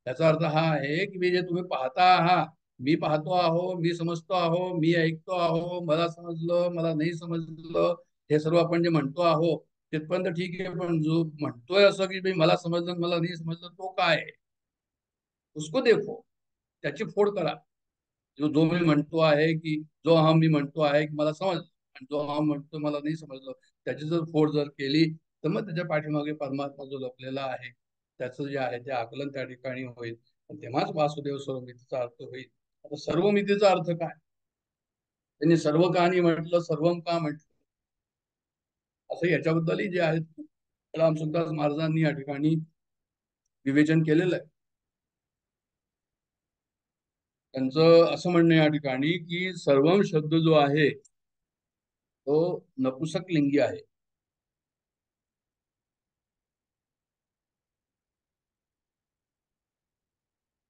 Speaker 3: याचा अर्थ हा आहे की मी जे तुम्ही पाहता आहात, मी पाहतो आहो, मी समजतो आहो, मी ऐकतो आहो, मला समजलं, मला नाही समजलं, हे सर्व आपण जे म्हणतो आहो तिथपर्यंत ठीक आहे, पण जो म्हणतोय असं की मला समजलं मला नाही समजलं तो काय आहे, उसको देखो, त्याची फोड करा. जो जो मी म्हणतो आहे की जो हा मी म्हणतो आहे की मला समजलं आणि जो हा म्हणतो मला नाही समजलं, त्याची जर फोड जर केली तर मग त्याच्या पाठीमागे परमात्मा जो लपलेला आहे त्याचं जे आहे ते आकलन त्या ठिकाणी होईल, तेव्हाच वासुदेव सर्वमितीचा अर्थ होईल. आता सर्वमितीचा अर्थ काय, त्यांनी सर्व का नाही म्हटलं, सर्वम का म्हटलं, असं याच्याबद्दलही जे आहे रामसुखदास महाराजांनी या ठिकाणी विवेचन केलेलं आहे. त्यांचं असं म्हणणं या ठिकाणी की सर्वम शब्द जो आहे तो नपुसक लिंगी आहे.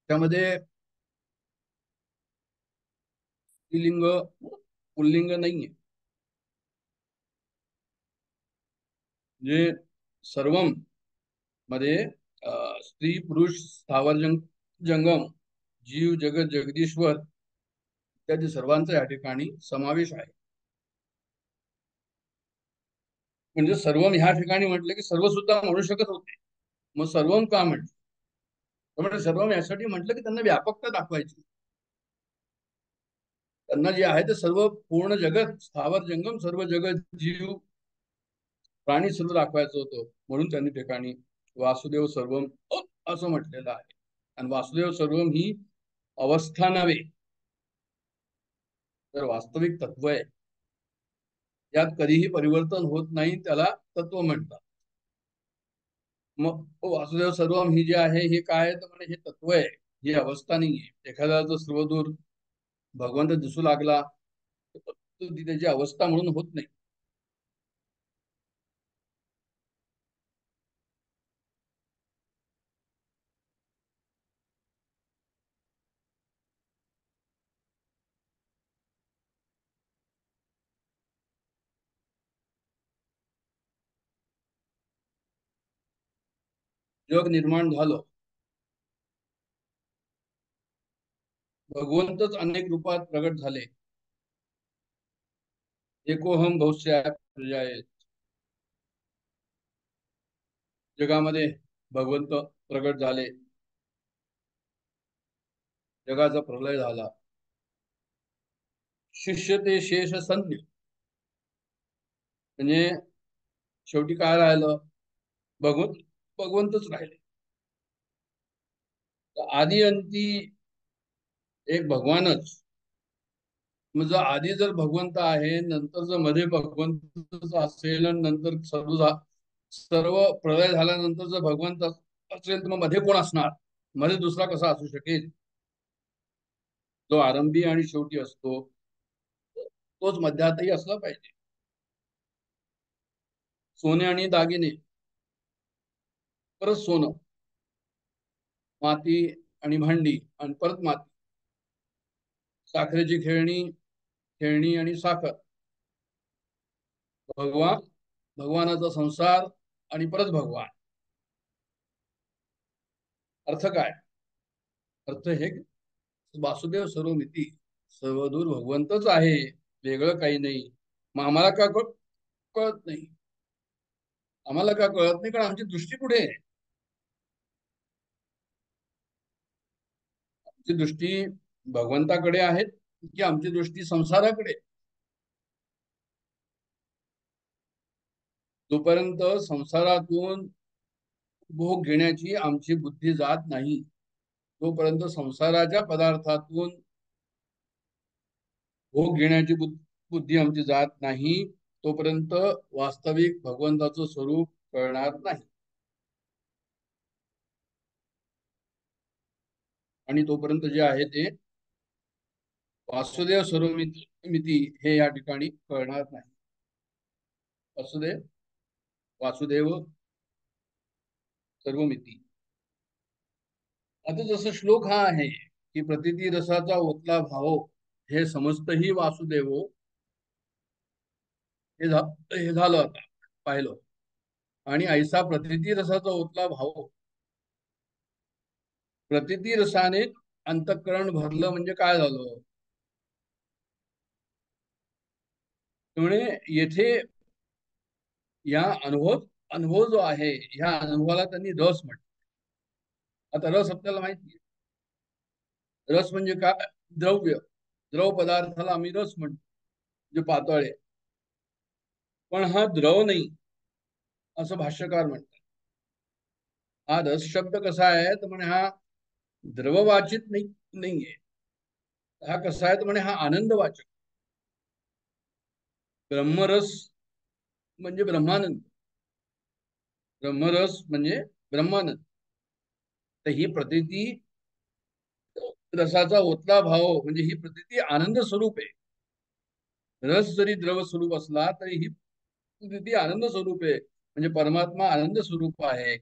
Speaker 3: त्यामध्ये स्त्रीलिंग पुल्लिंग नाहीये. म्हणजे सर्वम मध्ये स्त्री पुरुष स्थावर जंगम जीव जगत जगदीश्वर इत्यादी सर्वांचा या ठिकाणी समावेश आहे. म्हणजे सर्वम ह्या ठिकाणी म्हटलं की सर्व सुद्धा म्हणू शकत होते, मग सर्वम का म्हटलं, त्यामुळे सर्वम यासाठी म्हटलं की त्यांना व्यापकता दाखवायची. त्यांना जे आहे ते सर्व पूर्ण जगत स्थावर जंगम सर्व जगत जीव प्राणी सर्व दाखवायचं होतं, म्हणून त्यांनी ठिकाणी वासुदेव सर्वम असं म्हटलेलं आहे. आणि वासुदेव सर्वम ही अवस्था नव्हे तर वास्तविक तत्व आहे, यात कधीही परिवर्तन होत नाही, त्याला तत्व म्हणतात. मग वासुदेव सर्वम ही जे आहे हे काय आहे तर म्हणजे हे तत्व आहे, ही अवस्था नाहीये. एखादा जर सर्वदूर भगवंत दिसू लागला तर ती त्याची अवस्था म्हणून होत नाही. जग निर्माण झालं, भगवंतच अनेक रूपात प्रगट झाले. एकोहम बहुश्या प्रजाये, जगामध्ये भगवंत प्रगट झाले, जगाचा प्रलय झाला. शिष्य ते शेष संज्ञ, म्हणजे शेवटी काय राहिलं? भगवंतच राहिले. आदी अंती एक भगवानच. मग जर आधी जर भगवंत आहे, नंतर जर मध्ये भगवंत असेल, नंतर सर्व प्रलय झाल्यानंतर जर भगवंत असेल, तर मग मध्ये कोण असणार? मध्ये दुसरा कसा असू शकेल? जो आरंभी आणि शेवटी असतो तोच मध्यातही असला पाहिजे. सोने आणि दागिने, परत सोनं, माती आणि भांडी, आणि परत माती, साखरेची खेळणी, खेळणी आणि साखर, भगवानाचा संसार आणि परत भगवान. अर्थ काय? अर्थ हे वासुदेव सर्वमिती, सर्वदूर भगवंतच आहे, वेगळं काही नाही. मग आम्हाला का कळत नाही? आम्हाला का कळत नाही? कारण आमची दृष्टी कुठे आहे? आमची दृष्टी भगवंताकडे आहे की आमची दृष्टी संसाराकडे? जोपर्यंत संसारातून भोग घेण्याची आमची बुद्धी जात नाही, तोपर्यंत संसाराच्या पदार्थातून भोग घेण्याची बुद्धी आमची जात नाही, तोपर्यंत वास्तविक भगवंताचं स्वरूप कळणार नाही. आणि तोपर्यंत जे आहे ते वासुदेव सर्वमिती हे या ठिकाणी कळणार नाही. वासुदेव सर्वमिती. आता जसं श्लोक हा आहे की प्रतिती रसाचा ओतला भाव हे समजतही वासुदेव, हे झालं आता पाहिलं. आणि ऐसा प्रतिती रसाचा ओतला भाव, प्रतिती रसाने अंतःकरण भरलं म्हणजे काय झालं? त्यामुळे येथे या अनुभव जो आहे, ह्या अनुभवाला त्यांनी रस म्हटलं. आता रस आपल्याला माहिती आहे. रस म्हणजे काय? द्रव पदार्थाला आम्ही रस म्हणतो, जे पातळ आहे. पण हा द्रव नाही असं भाष्यकार म्हणतात. हा रस शब्द कसा आहे तर म्हणे हा द्रववाचित नाहीये. हा कसा आहे तर म्हणे हा आनंदवाचक. ब्रह्मरस म्हणजे ब्रह्मानंद, ब्रह्मरस म्हणजे ब्रह्मानंद. तर ही प्रतिती रसाचा ओतला भाव म्हणजे ही प्रतिती आनंद स्वरूप आहे. रस जरी द्रव स्वरूप असला तरी ही प्रतिती आनंद स्वरूप आहे. म्हणजे परमात्मा आनंद स्वरूप आहे.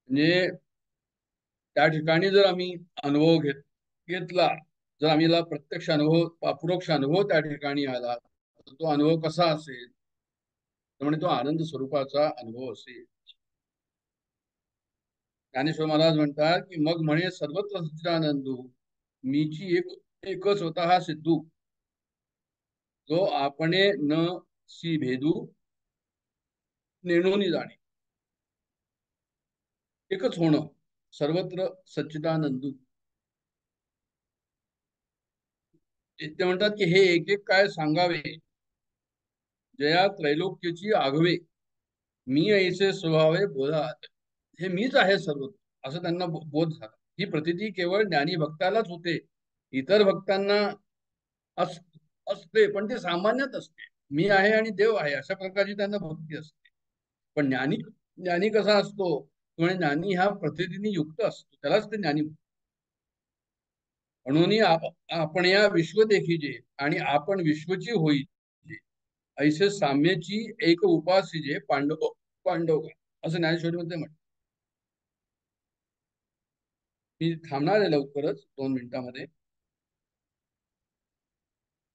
Speaker 3: म्हणजे त्या ठिकाणी जर आम्ही अनुभव घेतला, जर आम्हाला प्रत्यक्ष अनुभव, परोक्ष अनुभव त्या ठिकाणी आला, तर तो अनुभव कसा असेल? त्यामुळे तो आनंद स्वरूपाचा अनुभव असेल. ज्ञानेश्वर महाराज म्हणतात की मग म्हणे सर्वत्र सच्चिदानंदू, मीची एकच होता हा सिद्धू, जो आपणे न सी भेदू नेणून जाणे. एकच होणं, सर्वत्र सच्चिदानंदू. ते म्हणतात की हे एक एक काय सांगावे, जया त्रैलोक्याची आघवे, मी ऐसे स्वभावे बोधात. हे मीच आहे सर्व, असं त्यांना बोध झाला. ही प्रतिती केवळ ज्ञानी भक्तालाच होते. इतर भक्तांना असते, पण ते सामान्यत असते. मी आहे आणि देव आहे अशा प्रकारची त्यांना भक्ती असते. पण ज्ञानी कसा असतो? म्हणजे ज्ञानी हा प्रतितीने युक्त असतो, त्यालाच ते ज्ञानी. म्हणून आपण या विश्व देखीजे आणि आपण विश्वची होईजे, ऐसे साम्यची एक उपासीजे पांडव असं ज्ञानेश्वरी मध्ये म्हणतात. मी थांबणार आहे लवकरच 2 मिनिटांमध्ये,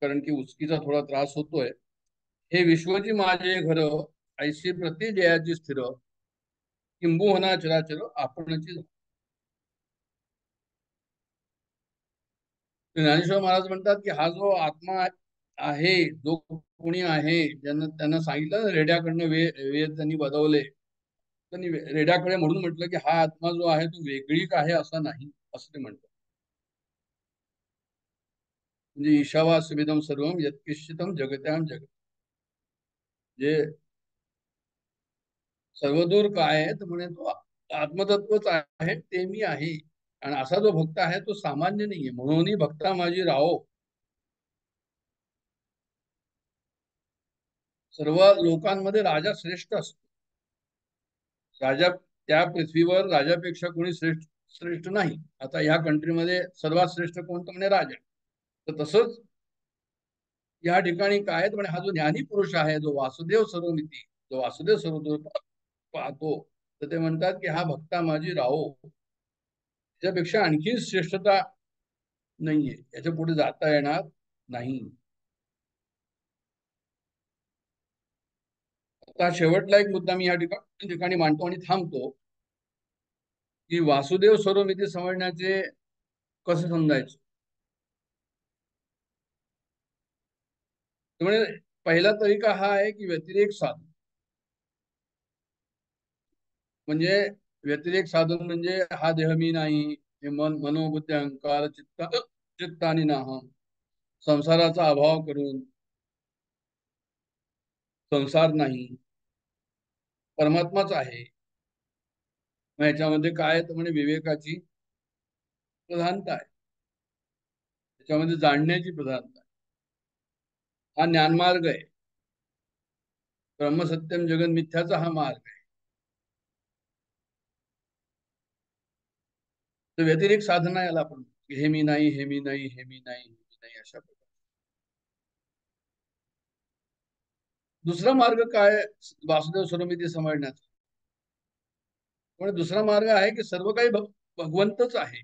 Speaker 3: कारण की उचकीचा थोडा त्रास होतोय. हे विश्वची माझे घर ऐशी प्रति जयाची स्थिर किंबहुना चराचर आपणची. ज्ञानेश्वर महाराज म्हणतात की हा जो आत्मा आहे, जो कोणी आहे, ज्यांना त्यांना सांगितलं ना रेड्याकडनं वेद त्यांनी बदवले, त्यांनी रेड्याकडे म्हणून म्हटलं की हा आत्मा जो आहे तो वेगळी आहे असा नाही, असं ते म्हणतात. म्हणजे ईशावास्यमिदं सर्वं यत्किंचितं जगत्यां जगत, जे सर्वदूर काय आहे तर म्हणे तो आत्मतत्वच आहे, ते मी आहे. आणि असा जो भक्त आहे तो सामान्य नाहीये. म्हणूनही भक्ता माझी राहो. सर्व लोकांमध्ये राजा श्रेष्ठ असतो. राजा त्या पृथ्वीवर राजापेक्षा कोणी श्रेष्ठ श्रेष्ठ नाही. आता ह्या कंट्रीमध्ये सर्वात श्रेष्ठ कोणतं म्हणे राजा. तर तसंच या ठिकाणी काय आहे म्हणे हा जो ज्ञानी पुरुष आहे, जो वासुदेव सर्वमिती, जो वासुदेव सर्वदूर पाहतो, तर ते म्हणतात की हा भक्ता माझी राहो. त्याच्यापेक्षा आणखी श्रेष्ठता नाहीये, याच्या पुढे जाता येणार नाही. आता शेवटला एक मुद्दा मी या ठिकाणी मांडतो आणि थांबतो, की वासुदेव सर्वमिती समजण्याचे कसं समजायचं. त्यामुळे पहिला तरीका हा आहे की व्यतिरेक साधन. म्हणजे व्यतिरेक साधन म्हणजे हा देह मी नाही, हे मनोबुद्धी अहंकार चित्तानी नाहम, संसाराचा अभाव करून संसार नाही, परमात्माच आहे. मग याच्यामध्ये काय तर म्हणे विवेकाची प्रधानता आहे, त्याच्यामध्ये जाणण्याची प्रधानता आहे. हा ज्ञानमार्ग आहे. ब्रह्मसत्यम जगन मिथ्याचा हा मार्ग आहे. तर व्यतिरेक साधना याला आपण हे मी नाही, हे मी नाही, हे मी नाही, हे मी नाही, अशा प्रकारे. दुसरा मार्ग काय वासुदेव सर्वमिती समजण्याचा. पण दुसरा मार्ग आहे की सर्व काही भगवंतच आहे.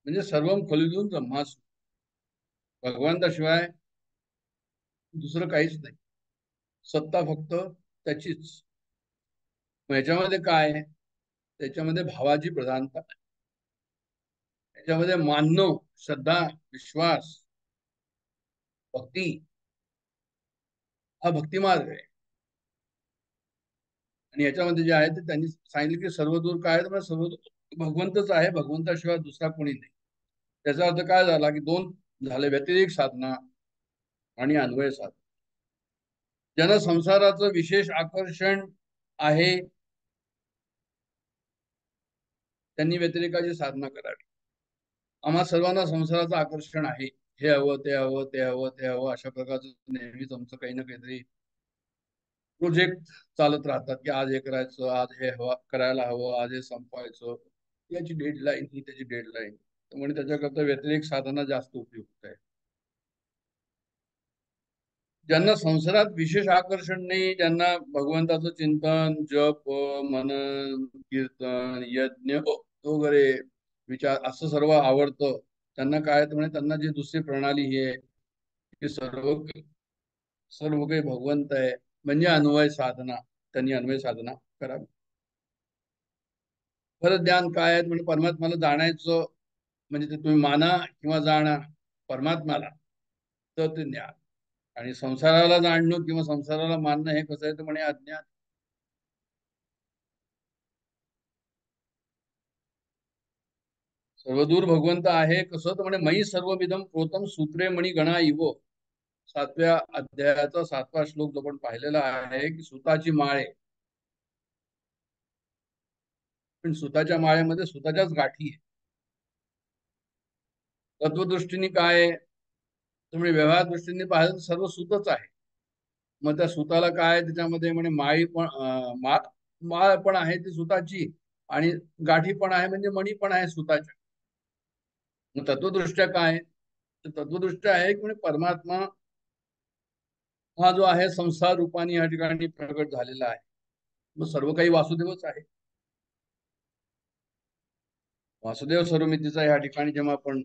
Speaker 3: म्हणजे सर्वम खलुदून ब्रह्मासु, भगवंताशिवाय दुसरं काहीच नाही. सत्ता फक्त त्याचीच. मग याच्यामध्ये काय आहे, त्याच्यामध्ये भावाची प्रधानता आहे. याच्यामध्ये मानणं, श्रद्धा, विश्वास, भक्ती, हा भक्ती मार्ग आहे. आणि याच्यामध्ये जे आहे ते त्यांनी सांगितलं की सर्वदूर काय आहे, सर्वदूर भगवंतच आहे, भगवंताशिवाय दुसरा कोणी नाही. त्याचा अर्थ काय झाला की दोन झाले, व्यतिरेक साधना आणि अन्वय साधना. ज्यांना संसाराचं विशेष आकर्षण आहे त्यांनी व्यतिरेकाची साधना करावी. आम्हा सर्वांना संसाराचं आकर्षण आहे, हे हवं, ते हवं, ते हवं, ते हवं, अशा प्रकारचं नेहमीच आमचं काही ना काहीतरी प्रोजेक्ट चालत राहतात की आज हे करायचं, आज हे करायला हवं, आज हे संपवायचं. याची डेडलाईन, ही त्याची डेडलाईन. त्यामुळे त्याच्याकरता व्यतिरेक साधना जास्त उपयुक्त आहे. ज्यांना संसारात विशेष आकर्षण नाही, ज्यांना भगवंताचं चिंतन, जप, मनन, कीर्तन, यज्ञ वगैरे विचार असं सर्व आवडतं, त्यांना काय म्हणजे त्यांना जी दुसरी प्रणाली ही आहे की सर्व सर्व काही भगवंत आहे, म्हणजे अन्वय साधना. त्यांनी अन्वय साधना करावी. खरं ज्ञान काय आहे म्हणजे परमात्म्याला जाणायचं, म्हणजे ते तुम्ही माना किंवा जाणा परमात्म्याला, तर ते ज्ञान. आणि संसाराला जाणणं किंवा संसाराला मानणं हे कसं आहे तर म्हणे अज्ञान. सर्वदूर भगवंत आहे कसं तर म्हणे मयी सर्वविधम प्रोतम सूत्रे मणी गणा इव. 7व्या अध्यायाचा 7वा श्लोक जो आपण पाहिलेला आहे की सुताची माळे, पण सुताच्या माळेमध्ये सुताच्याच गाठी आहे. तत्वदृष्टीने काय तुम्ही व्यवहार दृष्टीने पाहिलं तर सर्व सुतच आहे. मग त्या सुताला काय त्याच्यामध्ये म्हणे माळी पण माळ पण आहे ती सुताची, आणि गाठी पण आहे म्हणजे मणी पण आहे सुताच्या. मग तत्वदृष्ट्या काय, तर तत्वदृष्ट्या आहे की म्हणजे परमात्मा हा जो आहे संसार रूपाने या ठिकाणी प्रगट झालेला आहे. मग सर्व काही वासुदेवच आहे. वासुदेव सर्वमितीचा या ठिकाणी जेव्हा आपण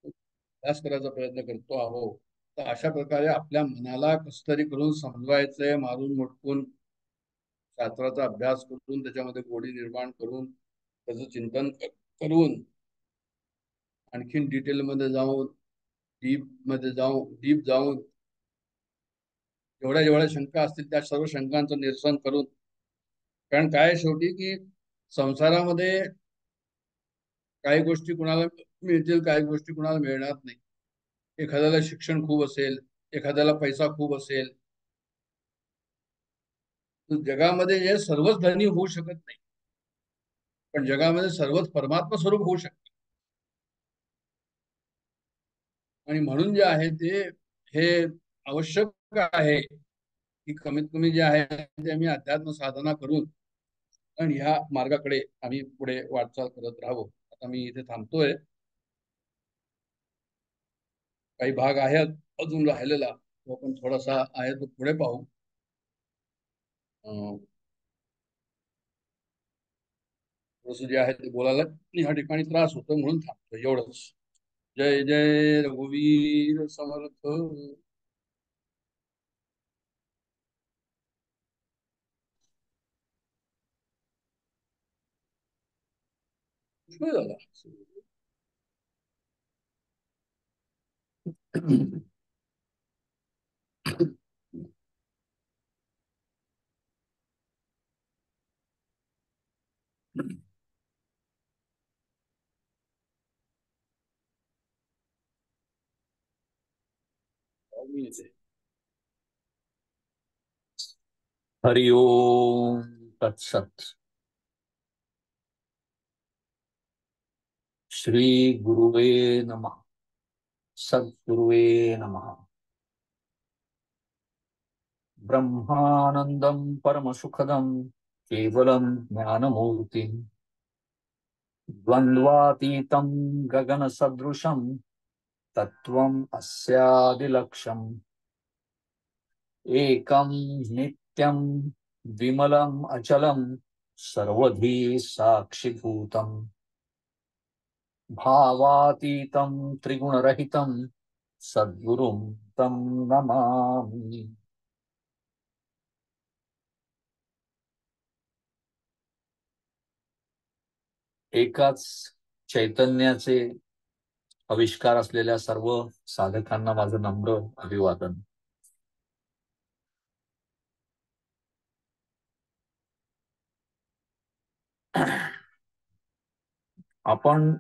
Speaker 3: अभ्यास करायचा प्रयत्न करतो आहोत, तर अशा प्रकारे आपल्या मनाला कसं तरी करून समजवायचंय, मारून मोडकून शास्त्राचा अभ्यास करून त्याच्यामध्ये गोडी निर्माण करून त्याचं चिंतन करून आणखीन डिटेलमध्ये जाऊन डीप जाऊन जेवढ्या जेवढ्या शंका असतील त्या सर्व शंकांचं निरसन करून, कारण काय शेवटी की संसारामध्ये काही गोष्टी कुणाला मिळतील, काही गोष्टी कुणाला मिळणार नाही. एखाद्याला शिक्षण खूप असेल, एखाद्याला पैसा खूप असेल, तर जगामध्ये हे सर्वच धनी होऊ शकत नाही, पण जगामध्ये सर्वच परमात्मा स्वरूप होऊ शकते. आणि म्हणून जे आहे ते हे आवश्यक आहे की कमीत कमी जे आहे ते आम्ही अध्यात्म साधना करून आणि ह्या मार्गाकडे आम्ही पुढे वाटचाल करत राहावं. आता मी इथे थांबतोय. काही भाग आहे अजून राहिलेला, तो आपण थोडासा आहे तो पुढे पाहू. थोडंसं जे आहे ते बोलायला ह्या ठिकाणी त्रास होतो म्हणून थांबतो, एवढंच. जय जय रघुवीर समर्थ. झाला.
Speaker 4: हरि ओम तत्सत. श्री गुरुवे नमः. सद्गुरुवे नमः. ब्रह्मानंदं परमसुखदं केवलं ज्ञानमूर्तिं द्वन्द्वातीतं गगनसदृशं तत्त्वम् अस्यादिलक्ष्यम् एकं नित्यं विमलम् अचलं सर्वधी साक्षिभूतं भावातीतं त्रिगुणरहितं सद्गुरुं तं नमामि. एकाच चैतन्याचे आविष्कार असलेल्या सर्व साधकांना माझं नम्र अभिवादन. आपण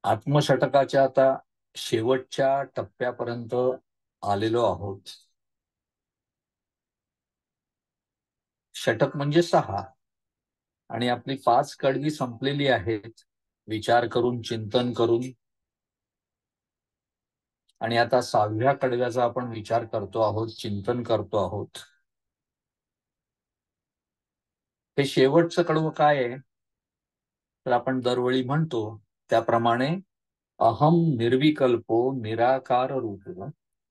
Speaker 4: आत्मषटकाच्या आता शेवटच्या टप्प्यापर्यंत आलेलो आहोत. षटक म्हणजे 6 आणि आपली 5 कडवी संपलेली आहेत विचार करून, चिंतन करून. आणि आता 6व्या कडव्याचा आपण विचार करतो आहोत, चिंतन करतो आहोत. हे शेवटचं कडवं काय आहे तर आपण दरवेळी म्हणतो त्याप्रमाणे अहम निर्विकल्पो निराकार रूप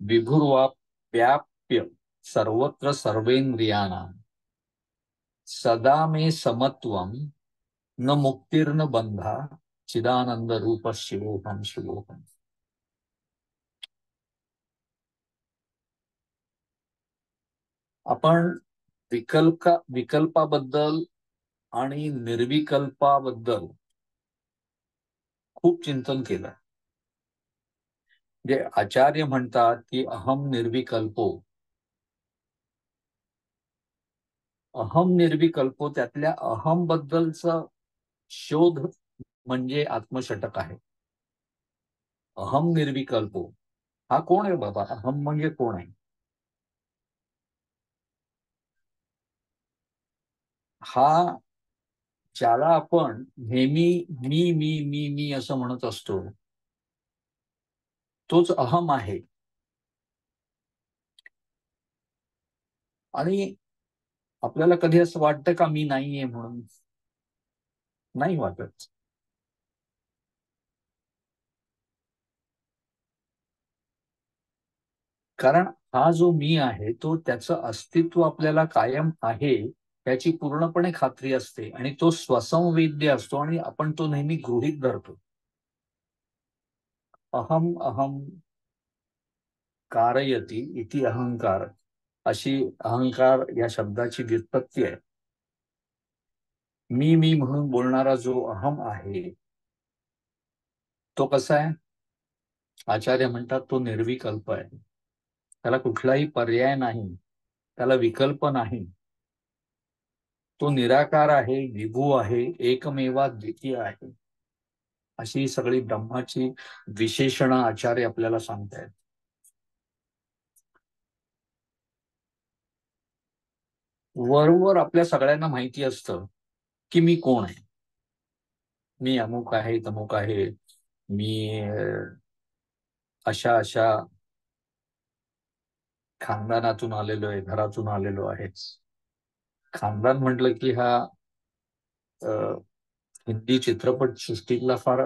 Speaker 4: विभुर्व्याप्य सर्वत्र सर्वेंद्रियाणां सदा मे समत्वं न मुक्तिर्न बंधा चिदानंद रूप शिवोहम शिवोहम. आपण विकल्पाबद्दल आणि निर्विकल्पाबद्दल खूप चिंतन केलं. जे आचार्य म्हणतात की अहम निर्विकल्पो, अहम निर्विकल्पो, त्यातल्या अहम बद्दलचा शोध म्हणजे आत्मषटक आहे. अहम निर्विकल्पो हा कोण आहे बाबा? अहम म्हणजे कोण आहे? हा ज्याला आपण नेहमी मी मी मी मी असं म्हणत असतो तोच अहम आहे. आणि आपल्याला कधी असं वाटतं का मी नाहीये म्हणून? नाही वाटत. कारण हा जो मी आहे तो त्याचं अस्तित्व आपल्याला कायम आहे त्याची पूर्णपणे खात्री असते आणि तो स्वसंवेद्य असतो आणि आपण तो नेहमी गृहीत धरतो. अहम अहम कारयती इति अहंकार, अशी अहंकार या शब्दाची व्युत्पत्ती आहे. मी मी म्हणून बोलणारा जो अहम आहे तो कसा आहे? आचार्य म्हणतात तो निर्विकल्प आहे. त्याला कुठलाही पर्याय नाही, त्याला विकल्प नाही. तो निराकार आहे, विभू आहे, एकमेवा द्वितीय आहे. अशी सगळी ब्रह्माची विशेषणं आचार्य आपल्याला सांगतायत. वरवर आपल्या सगळ्यांना माहिती असतं की मी कोण आहे. मी अमुक आहे, तमुक आहे, मी अशा अशा खानदानातून आलेलो आहे, घरातून आलेलो आहे. खानदान म्हटलं की हा हिंदी चित्रपट सृष्टीतला फार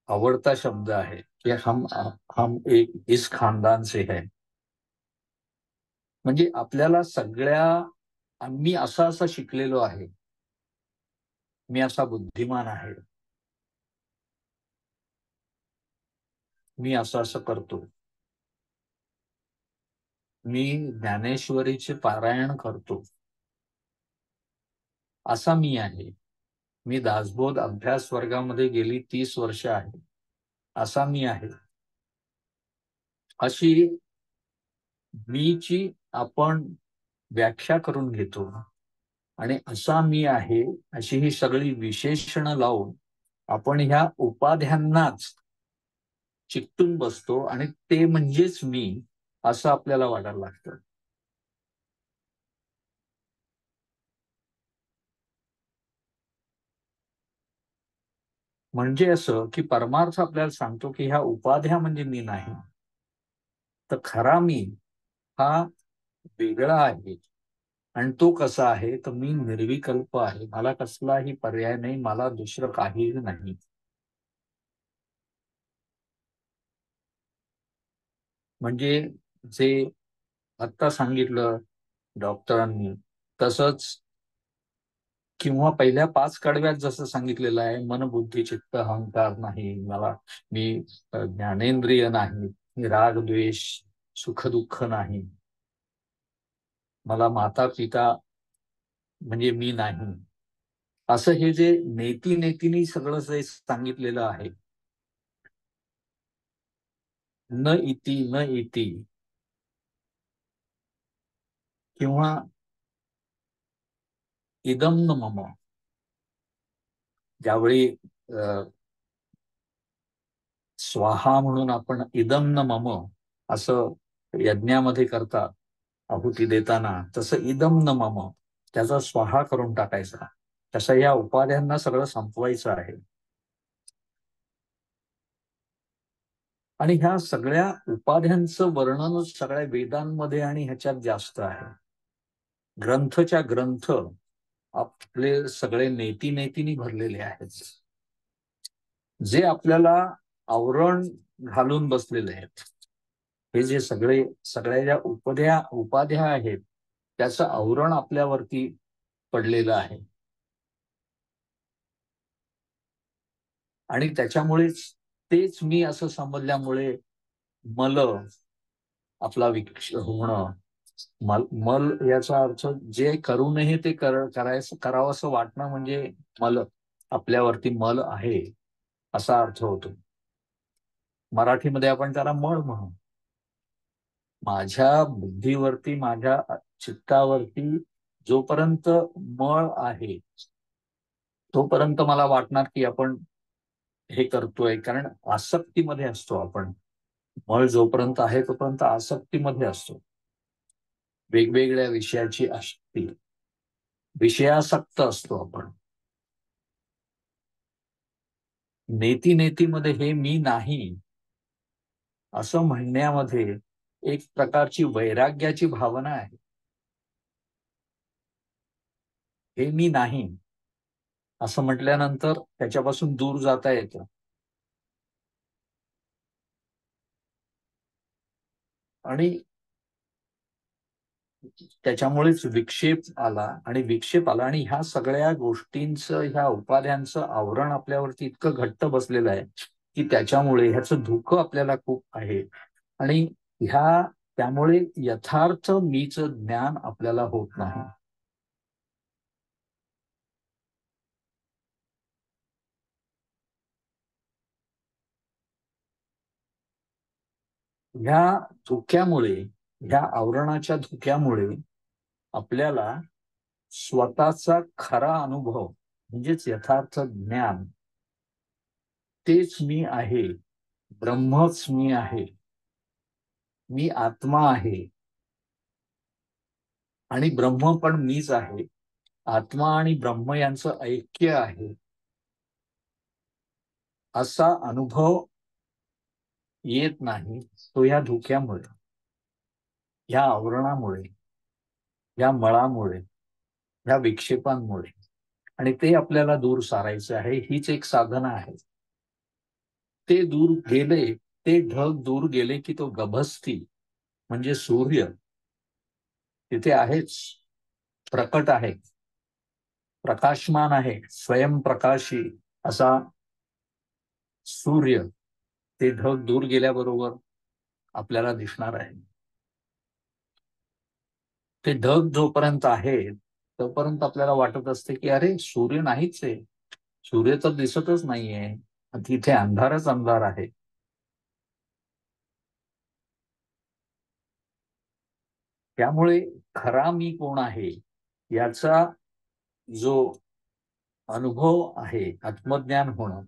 Speaker 4: आवडता शब्द आहे की हम एक इस खानदान से है. म्हणजे आपल्याला सगळ्या मी असं असं शिकलेलो आहे, मी असा बुद्धिमान आहे, मी असं असं करतो, मी ज्ञानेश्वरीचे पारायण करतो, असा मी आहे. मी दासबोध अभ्यास वर्गामध्ये गेली 30 वर्ष आहे, असा मी आहे. अशी मीची आपण व्याख्या करून घेतो आणि असा मी आहे अशी ही सगळी विशेषणं लावून आपण ह्या उपाध्यांनाच चिकटून बसतो आणि ते म्हणजेच मी असं आपल्याला वाटायला लागतं. म्हणजे असं की परमार्थ आपल्याला सांगतो की ह्या उपाध्या म्हणजे मी नाही, तर खरा मी हा वेगळा आहे. आणि तो कसा आहे? तर मी निर्विकल्प आहे, मला कसलाही पर्याय नाही, मला दुसरं काहीही नाही. म्हणजे जे आत्ता सांगितलं डॉक्टरांनी तसंच, किंवा पहिल्या 5 कडव्यात जसं सांगितलेलं आहे, मन बुद्धी चित्त अहंकार नाही, मी ज्ञानेंद्रिय नाही, राग द्वेष सुख दुःख नाही, मला माता पिता म्हणजे मी नाही, असं हे जे नेती नेतीने सगळं जे सांगितलेलं आहे, न इति किंवा इदम न मम, ज्यावेळी स्वाहा म्हणून आपण इदम न मम असं यज्ञामध्ये करतात आहुती देताना, तसं इदम न मम त्याचा स्वाहा करून टाकायचा. तसं या उपाध्यांना सगळं संपवायचं आहे. आणि ह्या सगळ्या उपाध्यांचं वर्णन सगळ्या वेदांमध्ये आणि ह्याच्यात जास्त आहे. ग्रंथच्या ग्रंथ आपले सगळे नेती नेतीनी भरलेले आहेत, जे आपल्याला आवरण घालून बसलेले आहेत. हे जे सगळ्या ज्या उपाध्या आहेत त्याचं आवरण आपल्यावरती पडलेलं आहे. आणि त्याच्यामुळेच तेच मी असं समजल्यामुळे मल आपला होणं, मल याचा अर्थ जे करू नये ते करावं असं वाटणं म्हणजे मल, आपल्यावरती मल आहे असा अर्थ होतो. मराठीमध्ये आपण त्याला मळ म्हणू. माझ्या बुद्धीवरती, माझ्या चित्तावरती जोपर्यंत मळ आहे तोपर्यंत मला वाटणार की आपण हे करतोय, कारण आसक्तीमध्ये असतो आपण. मळ जोपर्यंत आहे तोपर्यंत आसक्तीमध्ये असतो. वेगवेगळ्या विषयाची आसक्ती, विषयासक्त असतो आपण. नेतीमध्ये हे मी नाही असं म्हणण्यामध्ये एक प्रकारची वैराग्याची भावना आहे. हे मी नाही असं म्हटल्यानंतर त्याच्यापासून दूर जाता येतं. आणि त्याच्यामुळेच विक्षेप आला आणि ह्या सगळ्या गोष्टींचं, ह्या उपाध्यांचं आवरण आपल्यावरती इतकं घट्ट बसलेलं आहे की त्याच्यामुळे ह्याचं धोकं आपल्याला खूप आहे. आणि त्यामुळे यथार्थ मीच ज्ञान आपल्याला होत नाही. ह्या धुक्यामुळे, ह्या आवरणाच्या धुक्यामुळे आपल्याला स्वतःचा खरा अनुभव म्हणजेच यथार्थ ज्ञान, तेच मी आहे, ब्रह्मच मी आहे, मी आत्मा आहे आणि ब्रह्म पण मीच आहे, आत्मा आणि ब्रह्म यांचं ऐक्य आहे, असा अनुभव येत नाही. तो ह्या धुक्यामुळे, ह्या आवरणामुळे, ह्या मळामुळे, ह्या विक्षेपांमुळे. आणि ते आपल्याला दूर सारायचं आहे. हीच एक साधना आहे. ते दूर गेले, ते ढग दूर गेले की तो गभस्ती म्हणजे सूर्य तिथे आहेच, प्रकट आहे, प्रकाशमान आहे, स्वयंप्रकाशी असा सूर्य ते ढग दूर गेल्याबरोबर आपल्याला दिसणार आहे. ते ढग जोपर्यंत आहेत तोपर्यंत आपल्याला वाटत असते की अरे सूर्य नाहीच आहे, सूर्य तर दिसतच नाहीये, तिथे अंधारच अंधार आहे. त्यामुळे खरा मी कोण आहे याचा जो अनुभव आहे, आत्मज्ञान होणं,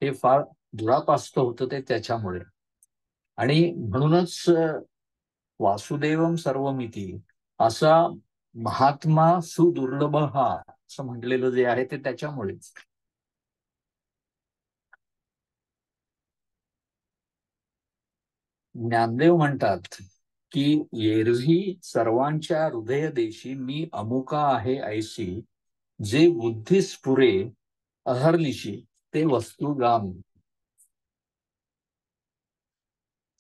Speaker 4: हे फार दुरापास्त होतं ते त्याच्यामुळे. आणि म्हणूनच वासुदेवम सर्वमिती असा महात्मा सुदुर्लभ हा असं म्हटलेलं जे आहे ते त्याच्यामुळेच. ज्ञानदेव म्हणतात की एरवी सर्वांच्या हृदय देशी मी अमुका आहे ऐशी, जे बुद्धीस पुरे अहर्निशी ते वस्तुगाम.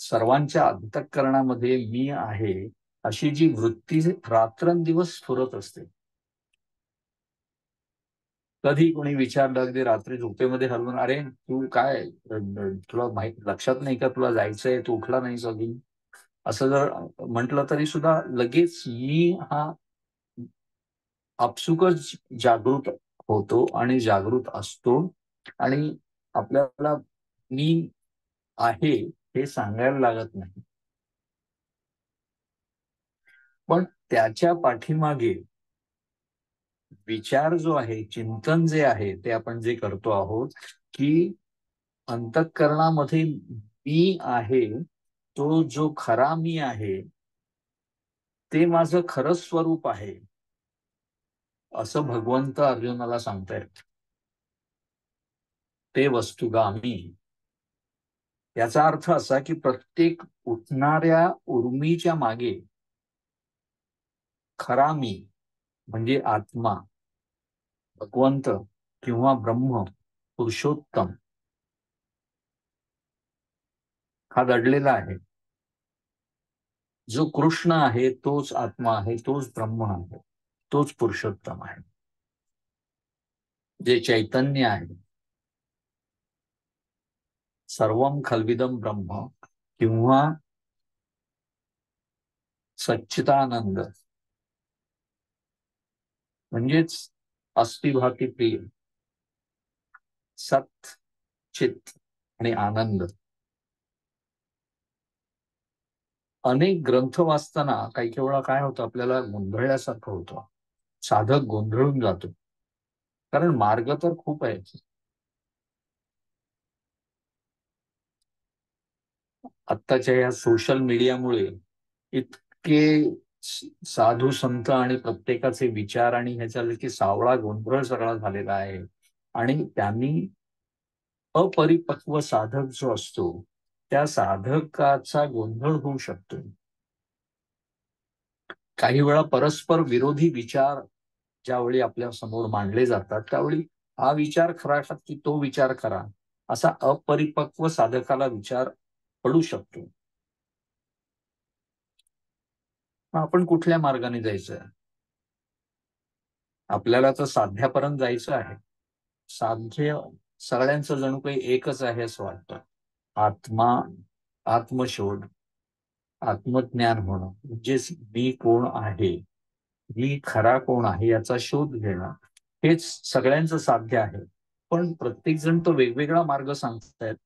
Speaker 4: सर्वांच्या अंतःकरणामध्ये मी आहे अशी जी वृत्ती रात्रंदिवस स्फुरत असते. कधी कोणी विचारलं अगदी रात्री झोपेमध्ये हलवून, अरे तू काय, तुला लक्षात नाही का तुला जायचंय, तू उठला नाहीस अजून, असं जर म्हटलं तरी सुद्धा लगेच मी हा आपसुकच जागृत होतो आणि जागृत असतो आणि आपल्याला मी आहे हे सांगायला लागत नाही. पण त्याच्या पाठीमागे विचार जो आहे, चिंतन जे आहे, ते आपण जे करतो आहोत की अंतःकरणामध्ये मी आहे, तो जो खरा मी आहे ते माझं खरं स्वरूप आहे असं भगवंत अर्जुनाला सांगतायत. ते वस्तुगामी. याचा अर्थ असा की प्रत्येक उठणाऱ्या उर्मीच्या मागे खरा मी म्हणजे आत्मा, भगवंत किंवा ब्रह्म, पुरुषोत्तम हा दडलेला आहे. जो कृष्ण आहे तोच आत्मा आहे, तोच ब्रह्म आहे, तोच पुरुषोत्तम आहे. जे चैतन्य आहे, सर्वम खल्विदम ब्रह्म किंवा सच्चिदानंद म्हणजेच अस्तिभाती प्रिय, सत, चित आणि आनंद. अनेक ग्रंथ वाचताना काही काही वेळा काय होतं, आपल्याला गोंधळल्यासारखं होतं, साधक गोंधळून जातो, कारण मार्ग तर खूप आहे. आत्ताच्या या सोशल मीडियामुळे इतके साधू संत आणि प्रत्येकाचे विचार आणि ह्याच्या की सावळा गोंधळ सगळा झालेला आहे. आणि त्यांनी अपरिपक्व साधक जो असतो त्या साधकाचा गोंधळ होऊ शकतो. काही वेळा परस्पर विरोधी विचार ज्यावेळी आपल्या समोर मांडले जातात त्यावेळी हा विचार खरा की तो विचार खरा असा अपरिपक्व साधकाला विचार पडू शकतो. आपण कुठल्या मार्गाने जायचं? आपल्याला तर साध्यापर्यंत जायचं आहे. साध्य सगळ्यांचं जणू काही एकच आहे असं वाटतं. आत्मा, आत्मशोध, आत्मज्ञान होणं, म्हणजेच मी कोण आहे, मी खरा कोण आहे याचा शोध घेणं, हेच सगळ्यांचं साध्य आहे. पण प्रत्येक जण तो वेगवेगळा मार्ग सांगतायत.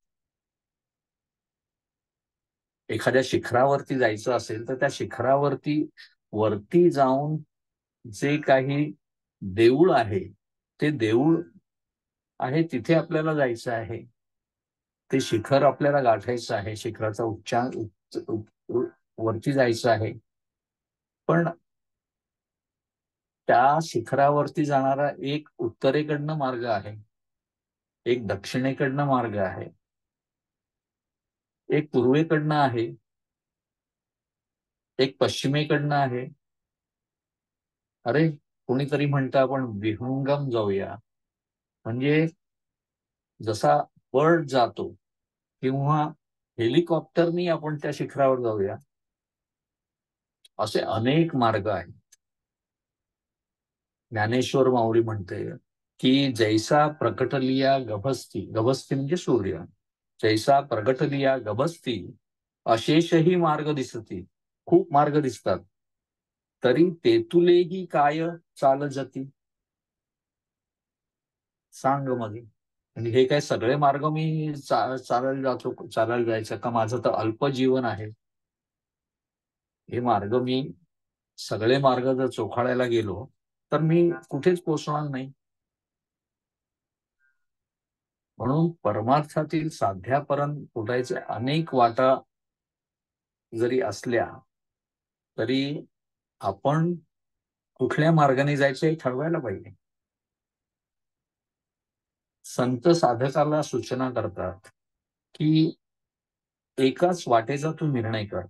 Speaker 4: एखाद्या शिखरावरती जायचं असेल तर त्या शिखरावरती वरती जाऊन जे काही देऊळ आहे, ते देऊळ आहे तिथे आपल्याला जायचं आहे. ते शिखर आपल्याला गाठायचं आहे, शिखराचा वरती जायचं आहे. पण त्या शिखरावरती जाणारा एक उत्तरेकडनं मार्ग आहे, एक दक्षिणेकडनं मार्ग आहे, एक पूर्वेकडनं आहे, एक पश्चिमेकडनं आहे. अरे, कोणीतरी म्हणतं आपण विहंगम जाऊया, म्हणजे जसा बर्ड जातो किंवा हेलिकॉप्टरनी आपण त्या शिखरावर जाऊया, असे अनेक मार्ग आहेत. ज्ञानेश्वर माऊली म्हणते की जैसा प्रकटलिया गभस्ती, गभस्ती म्हणजे सूर्य, जैसा प्रगटलिया गभस्ती अशेषही मार्ग दिसती. खूप मार्ग दिसतात, तरी तेतुलेही काय चाल जती. सांग मध्ये म्हणजे हे काय सगळे मार्ग मी चालायला जातो, चालायला जायचं का? माझं तर अल्प जीवन आहे. हे मार्ग मी सगळे मार्ग जर चोखाळायला गेलो तर मी कुठेच पोचणार नाही. म्हणून परमार्थातील साध्यापर्यंत पोटायचे अनेक वाटा जरी असल्या तरी आपण कुठल्या मार्गाने जायचं हे ठरवायला पाहिजे. संत साधकाला सूचना करतात की एकाच वाटेचा तू निर्णय कर.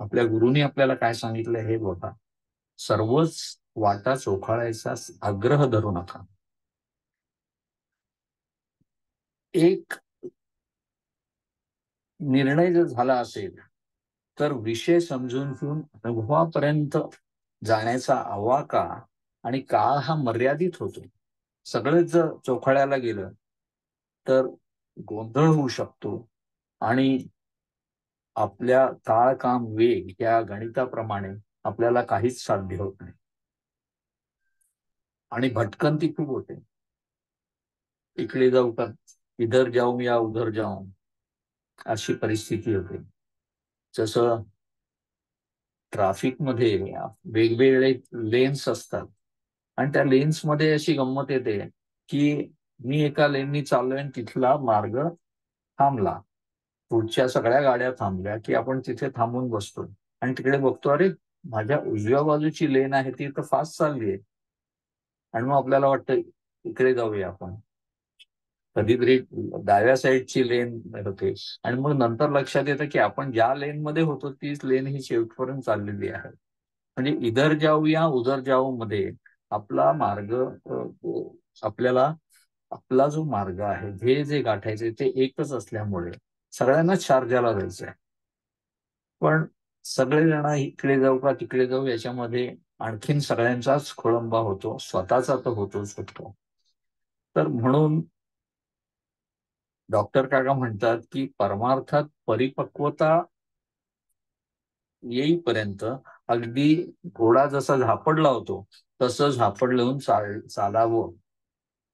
Speaker 4: आपल्या गुरुनी आपल्याला काय सांगितलं हे बघा, सर्वच वाटा चोखाळायचा आग्रह धरू नका. एक निर्णय जर झाला असेल तर विषय समजून घेऊन अनुभवापर्यंत जाण्याचा आवाका आणि काळ हा मर्यादित होतो. सगळंच जर चोखाळ्याला गेलं तर गोंधळ होऊ शकतो आणि आपल्या काळ काम वेग या गणिताप्रमाणे आपल्याला काहीच साध्य होत नाही आणि भटकंती खूप होते. इकडे जाऊ का, इधर जाऊ या उधर जाऊ, अशी परिस्थिती होते. जसं ट्रॅफिकमध्ये वेगवेगळे लेन्स असतात आणि त्या लेन्समध्ये अशी गंमत येते की मी एका लेननी चाललोय आणि तिथला मार्ग थांबला, पुढच्या सगळ्या गाड्या थांबल्या की आपण तिथे थांबून बसतो आणि तिकडे बघतो, अरे माझ्या उजव्या बाजूची लेन आहे ती तर फास्ट चालली आहे, आणि मग आपल्याला वाटतं इकडे जाऊया आपण. कधीतरी डाव्या साईडची लेन होते आणि मग नंतर लक्षात येतं की आपण ज्या लेन मध्ये होतो तीच लेन ही शेवटपर्यंत चाललेली आहे. म्हणजे इधर जाऊ या उधर जाऊ मध्ये आपला मार्ग, आपल्याला आपला जो मार्ग आहे हे जे गाठायचे ते एकच असल्यामुळे सगळ्यांनाच शार्जाला जायचं आहे. पण सगळेजण इकडे जाऊ का तिकडे जाऊ याच्यामध्ये आणखीन सगळ्यांचाच खोळंबा होतो, स्वतःचा तर होतोच होतो. तर म्हणून डॉक्टर काका म्हणतात की परमार्थात परिपक्वता येईपर्यंत अगदी घोडा जसा झापडला होतो तसं झापड लावून चालावं,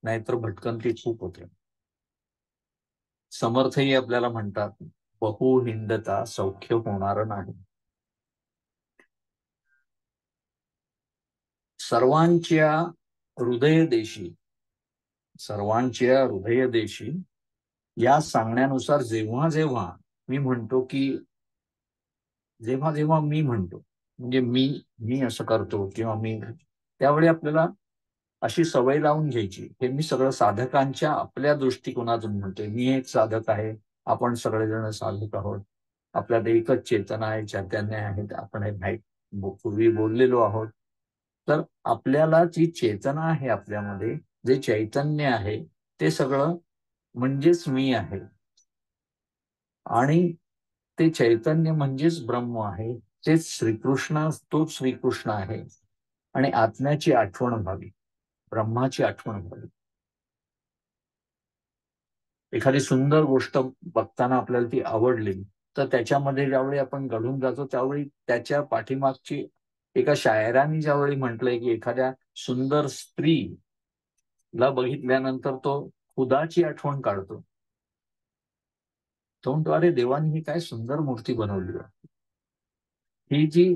Speaker 4: नाहीतर भटकंती खूप होते. समर्थही आपल्याला म्हणतात बहु हिंडता सौख्य होणार नाही. सर्वांच्या हृदयदेशी, सर्वांच्या हृदयदेशी या सांगण्यानुसार जेव्हा जेव्हा मी म्हणतो की जेव्हा जेव्हा मी म्हणतो म्हणजे मी मी असं करतो किंवा मी, त्यावेळी आपल्याला अशी सवय लावून घ्यायची. हे मी सगळं साधकांच्या आपल्या दृष्टिकोनातून म्हणतोय. मी एक साधक आहे, आपण सगळेजण साधक आहोत, आपल्यात एकच चेतना आहे, चैतन्य आहेत, आपण हे पूर्वी बोललेलो आहोत. तर आपल्याला जी चेतना आहे आपल्यामध्ये, जे चैतन्य आहे ते सगळं म्हणजेच मी आहे आणि ते चैतन्य म्हणजेच ब्रह्म आहे, तेच श्रीकृष्ण, तोच श्रीकृष्ण आहे. आणि आत्म्याची आठवण व्हावी, ब्रह्माची आठवण व्हावी. एखादी सुंदर गोष्ट बघताना आपल्याला ती आवडली तर त्याच्यामध्ये ज्यावेळी आपण घडून जातो त्यावेळी त्याच्या पाठीमागची एका शायराने ज्यावेळी म्हटलंय की एखाद्या सुंदर स्त्रीला बघितल्यानंतर तो खुदाची आठवण काढतो. तो म्हणतो, अरे देवाने ही काय सुंदर मूर्ती बनवली आहे. ही जी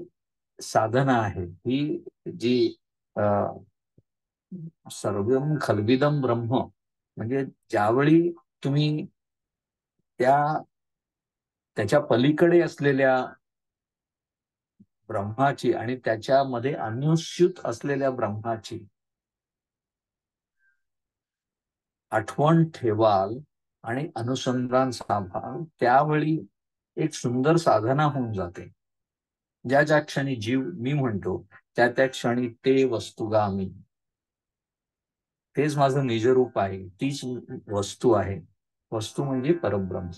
Speaker 4: साधना आहे, ही जी सर्वम खलविदम ब्रह्म, म्हणजे ज्यावेळी तुम्ही त्याच्या पलीकडे असलेल्या ब्रह्माची आणि त्याच्यामध्ये अनुस्यूत असलेल्या ब्रह्माची आठवण ठेवाल आणि अनुसंधान साधाल, त्यावेळी एक सुंदर साधना होऊन जाते. ज्या ज्या क्षणी जीव मी म्हणतो त्या त्या क्षणी ते वस्तुगामी, तेच माझं निजरूप आहे, तीच वस्तू आहे. वस्तू म्हणजे परब्रह्म.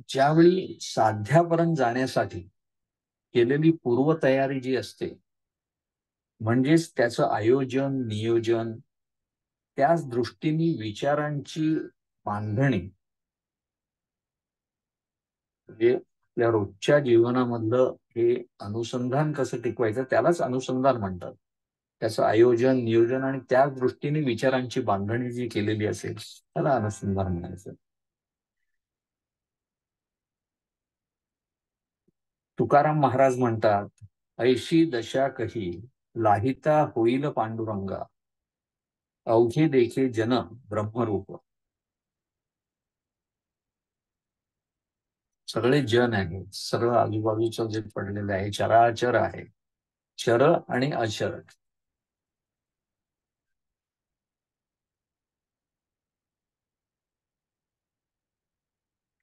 Speaker 4: ज्यावेळी साध्यापर्यंत जाण्यासाठी केलेली पूर्वतयारी जी असते, म्हणजेच त्याचं आयोजन नियोजन, त्याच दृष्टीने विचारांची बांधणी, म्हणजे आपल्या रोजच्या जीवनामधलं हे अनुसंधान कसं टिकवायचं त्यालाच अनुसंधान म्हणतात. त्याचं आयोजन नियोजन आणि त्याच दृष्टीने विचारांची बांधणी जी केलेली असेल त्याला अनुसंधान म्हणायचं. तुकाराम महाराज म्हणतात, ऐशी दशा कही लाहिता होईल पांडुरंगा, अवघे देखे जन ब्रह्मरूप. सगळे जन आहे, सगळं आजूबाजूचं जे पडलेलं आहे चराचर आहे, चर आणि अचर.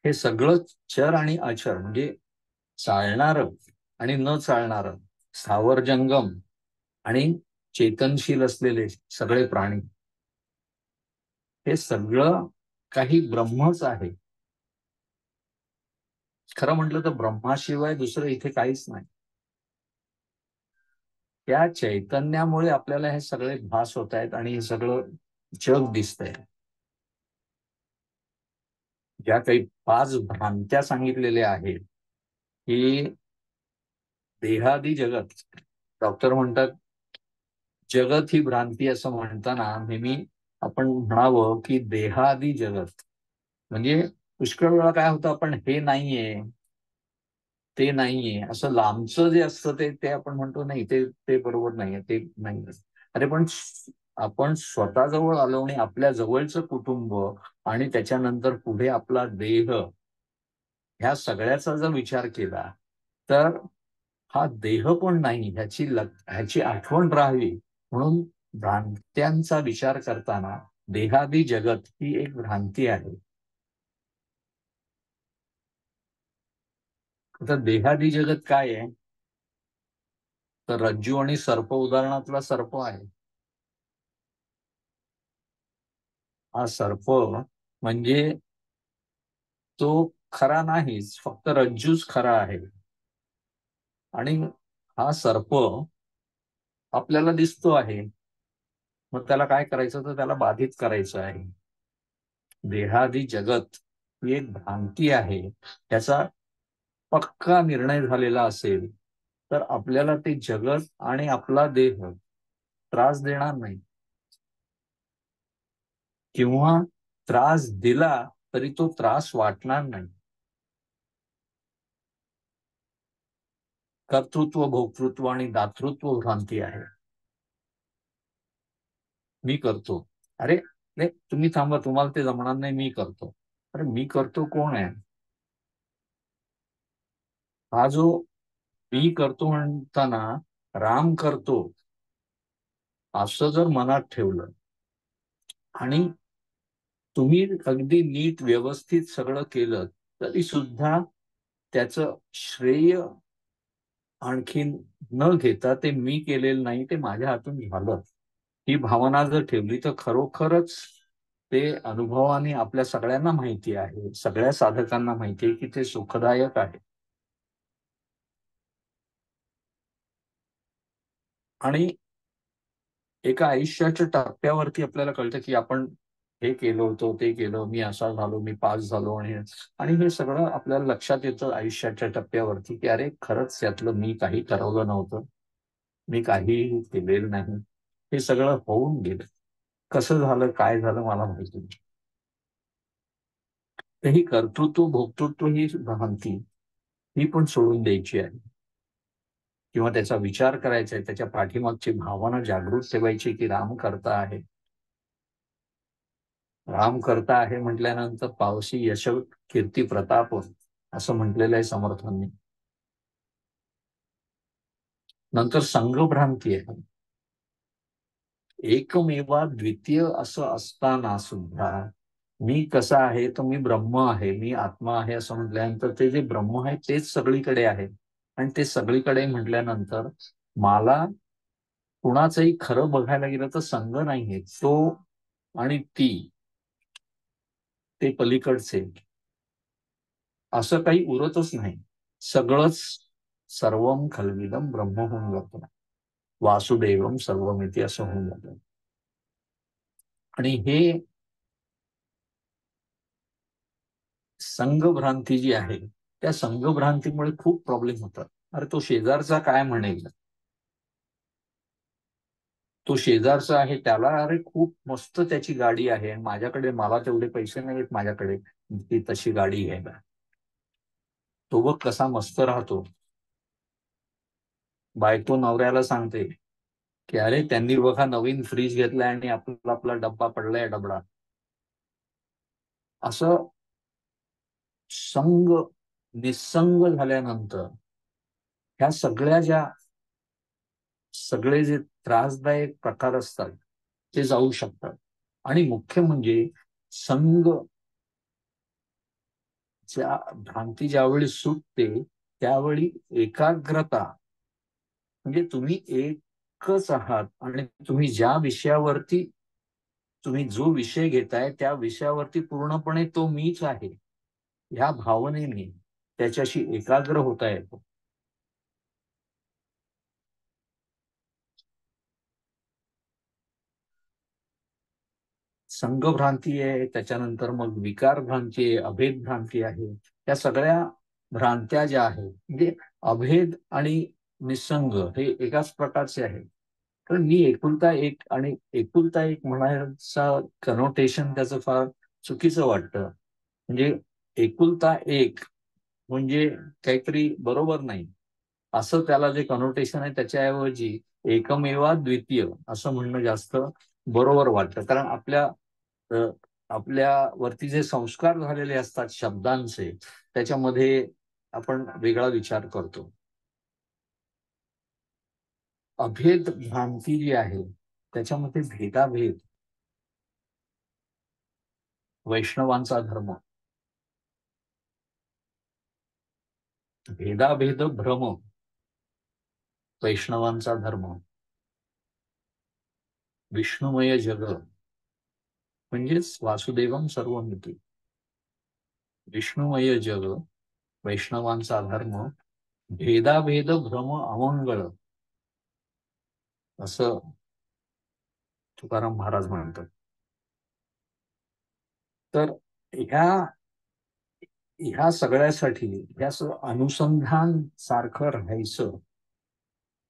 Speaker 4: हे सगळं चर आणि अचर म्हणजे चालणारं आणि न चालणारं, स्थावर जंगम आणि चेतनशील असलेले सगळे प्राणी, हे सगळं काही ब्रह्मच आहे. खरं म्हटलं तर ब्रह्माशिवाय दुसरं इथे काहीच नाही. त्या चैतन्यामुळे आपल्याला हे सगळे भास होत आहेत आणि हे सगळं जग दिसतंय. ज्या काही 5 भ्रांत्या सांगितलेल्या आहेत की देहादी जगत, डॉक्टर म्हणतात जगत ही भ्रांती असं म्हणताना नेहमी आपण म्हणावं की देहादी जगत, म्हणजे पुष्कळ वेळा काय होतं, आपण हे नाहीये ते नाहीये असं लांबचं जे असतं ते आपण म्हणतो नाही ते बरोबर नाहीये, ते नाही. अरे पण आपण स्वतःजवळ आलो आणि आपल्या जवळचं कुटुंब आणि त्याच्यानंतर पुढे आपला देह, ह्या सगळ्याचा जर विचार केला तर हा देह पण नाही, ह्याची आठवण राहावी म्हणून भ्रांत्यांचा विचार करताना देहादी जगत ही एक भ्रांती आहे. तर देहादी जगत काय आहे, तर रज्जू आणि सर्प उदाहरणातला सर्प आहे. हा सर्प म्हणजे तो खरा नाहीच, फक्त रज्जूच खरा आहे. आणि हा सर्प आपल्याला दिसतो आहे, मग त्याला काय करायचं, तर त्याला बाधित करायचं आहे. देहादी जगत ही एक भ्रांती आहे. त्याचा पक्का निर्णय झालेला असेल तर आपल्याला ते जगत आणि आपला देह त्रास देणार नाही, किंवा त्रास दिला तरी तो त्रास वाटणार नाही. कर्तृत्व भोक्तृत्व आणि दातृत्व भ्रांती आहे. मी करतो, अरे नाही तुम्ही थांबा, तुम्हाला ते जमणार नाही, मी करतो. अरे मी करतो कोण आहे? हा जो मी करतो म्हणताना राम करतो असं जर मनात ठेवलं आणि तुम्ही अगदी नीट व्यवस्थित सगळं केलं तरी सुद्धा त्याचं श्रेय आणखीन न घेता ते मी केलेलं नाही, ते माझ्या हातून झालं, ही भावना जर ठेवली तर खरोखरच ते अनुभवाने आपल्या सगळ्यांना माहिती आहे, सगळ्या साधकांना माहिती आहे की ते सुखदायक आहे. आणि एका आयुष्याच्या टप्प्यावरती आपल्याला कळतं की आपण हे केलं होतं, ते केलं, मी असा झालो, मी पास झालो, आणि हे सगळं आपल्याला लक्षात येतं आयुष्याच्या टप्प्यावरती की अरे खरंच यातलं मी काही ठरवलं नव्हतं, मी काही केलेलं नाही, हे सगळं होऊन गेलं. कसं झालं, काय झालं मला माहिती नाही. तर ही कर्तृत्व भोक्तृत्व ही भ्रांती, ही पण सोडून द्यायची आहे, किंवा त्याचा विचार करायचा आहे, त्याच्या पाठीमागची भावना जागृत ठेवायची की राम करता आहे. राम करता आहे म्हटल्यानंतर पावसी यश कीर्ती प्रताप असं म्हटलेलं आहे समर्थांनी. नंतर संघभ्रांती आहे. एकमेवा द्वितीय असं असताना सुद्धा मी कसा आहे, तर मी ब्रह्म आहे, मी आत्मा आहे असं म्हटल्यानंतर ते जे ब्रह्म आहे तेच सगळीकडे आहे. आणि ते सगळीकडे म्हटल्यानंतर मला कुणाचंही खरं बघायला गेलं तर संघ नाहीये, तो आणि ती, ते पलीकडचे असं काही उरतच नाही. सगळंच सर्वम खलविदम ब्रह्म होऊन जातं, वासुदेवम सर्वमिती असं होऊन जातं. आणि हे संघभ्रांती जी आहे, त्या संघभ्रांतीमुळे खूप प्रॉब्लेम होतात. अरे तो शेजारचा काय म्हणेल, तो शेजारचा आहे त्याला अरे खूप मस्त त्याची गाडी आहे, माझ्याकडे, मला तेवढे पैसे नाहीत माझ्याकडे ती तशी गाडी घ्यायला. तो बघ कसा मस्त राहतो. बायको नवऱ्याला सांगते की अरे त्यांनी बघा नवीन फ्रीज घेतलाय आणि आपला आपला डब्बा पडलाय डबडा. असं संग निसंग झाल्यानंतर ह्या सगळे जे त्रासदायक प्रकार असतात ते जाऊ शकतात. आणि मुख्य म्हणजे संघ भ्रांती ज्यावेळी सुटते त्यावेळी एकाग्रता, म्हणजे तुम्ही एकच आहात आणि तुम्ही ज्या विषयावरती, तुम्ही जो विषय घेताय त्या विषयावरती पूर्णपणे तो मीच आहे ह्या भावनेने त्याच्याशी एकाग्र होता येतो. संघभ्रांती आहे, त्याच्यानंतर मग विकार भ्रांती आहे, अभेद भ्रांती आहे. या सगळ्या भ्रांत्या ज्या आहेत, म्हणजे अभेद आणि निसंग हे एकाच प्रकारचे आहे. तर मी एकुलता एक, आणि एकुलता एक म्हणायचा कनोटेशन त्याचं फार चुकीचं वाटतं. म्हणजे एकुलता एक म्हणजे काहीतरी बरोबर नाही असं त्याला जे कनोटेशन आहे, त्याच्याऐवजी एकमेवा द्वितीय असं म्हणणं जास्त बरोबर वाटतं. कारण आपल्यावरती जे संस्कार झालेले असतात शब्दांचे, त्याच्यामध्ये आपण वेगळा विचार करतो. अभेद भ्रांती जी आहे त्याच्यामध्ये भेदाभेद, वैष्णवांचा धर्म, भेदाभेद भ्रम, वैष्णवांचा धर्म, विष्णुमय जग म्हणजेच वासुदेवम सर्वमिती, विष्णुमय जग, वैष्णवांचा धर्म, भेदाभेद भ्रम अमंगळ असं तुकाराम महाराज म्हणतात. तर ह्या ह्या सगळ्यासाठी ह्या अनुसंधान सारखं राहायचं.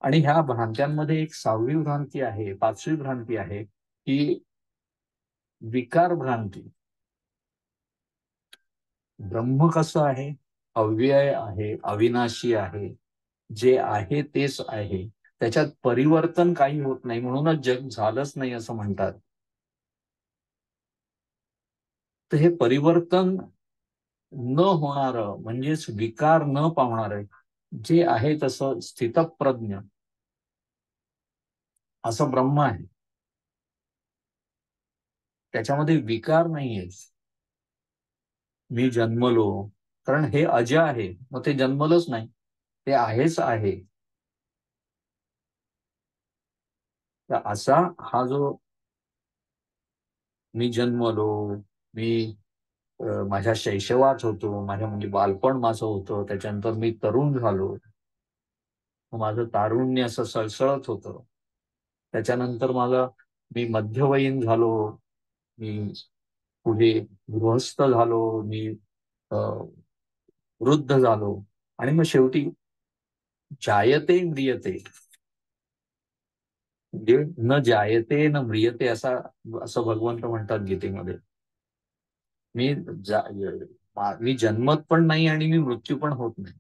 Speaker 4: आणि ह्या भ्रांत्यांमध्ये एक 6वी भ्रांती आहे, 5वी भ्रांती आहे, की विकार भ्रांती. ब्रह्म कसं आहे, अव्यय आहे, अविनाशी आहे, जे आहे तेच आहे, त्याच्यात परिवर्तन काही होत नाही, म्हणूनच जग झालंच नाही असं म्हणतात. तर हे परिवर्तन न होणार, म्हणजेच विकार न पावणार, जे आहे तसं स्थितप्रज्ञ असं ब्रह्म आहे, त्याच्यामध्ये विकार नाहीये. मी जन्मलो, कारण हे अज आहे, मग ते जन्मलंच नाही, ते आहेच आहे. तर असा हा जो मी जन्मलो, मी माझ्या शैशवात होतो, माझ्या म्हणजे बालपण माझं होतं, त्याच्यानंतर मी तरुण झालो, माझं तारुण्य असं सळसळत होतं, त्याच्यानंतर मी मध्यवयीन झालो, मी पुढे गृहस्थ झालो, मी वृद्ध झालो, आणि मग शेवटी जायते म्रियते, म्हणजे न जायते न म्रियते असं भगवंत म्हणतात गीतेमध्ये. मी मी जन्मत पण नाही आणि मी मृत्यू पण होत नाही.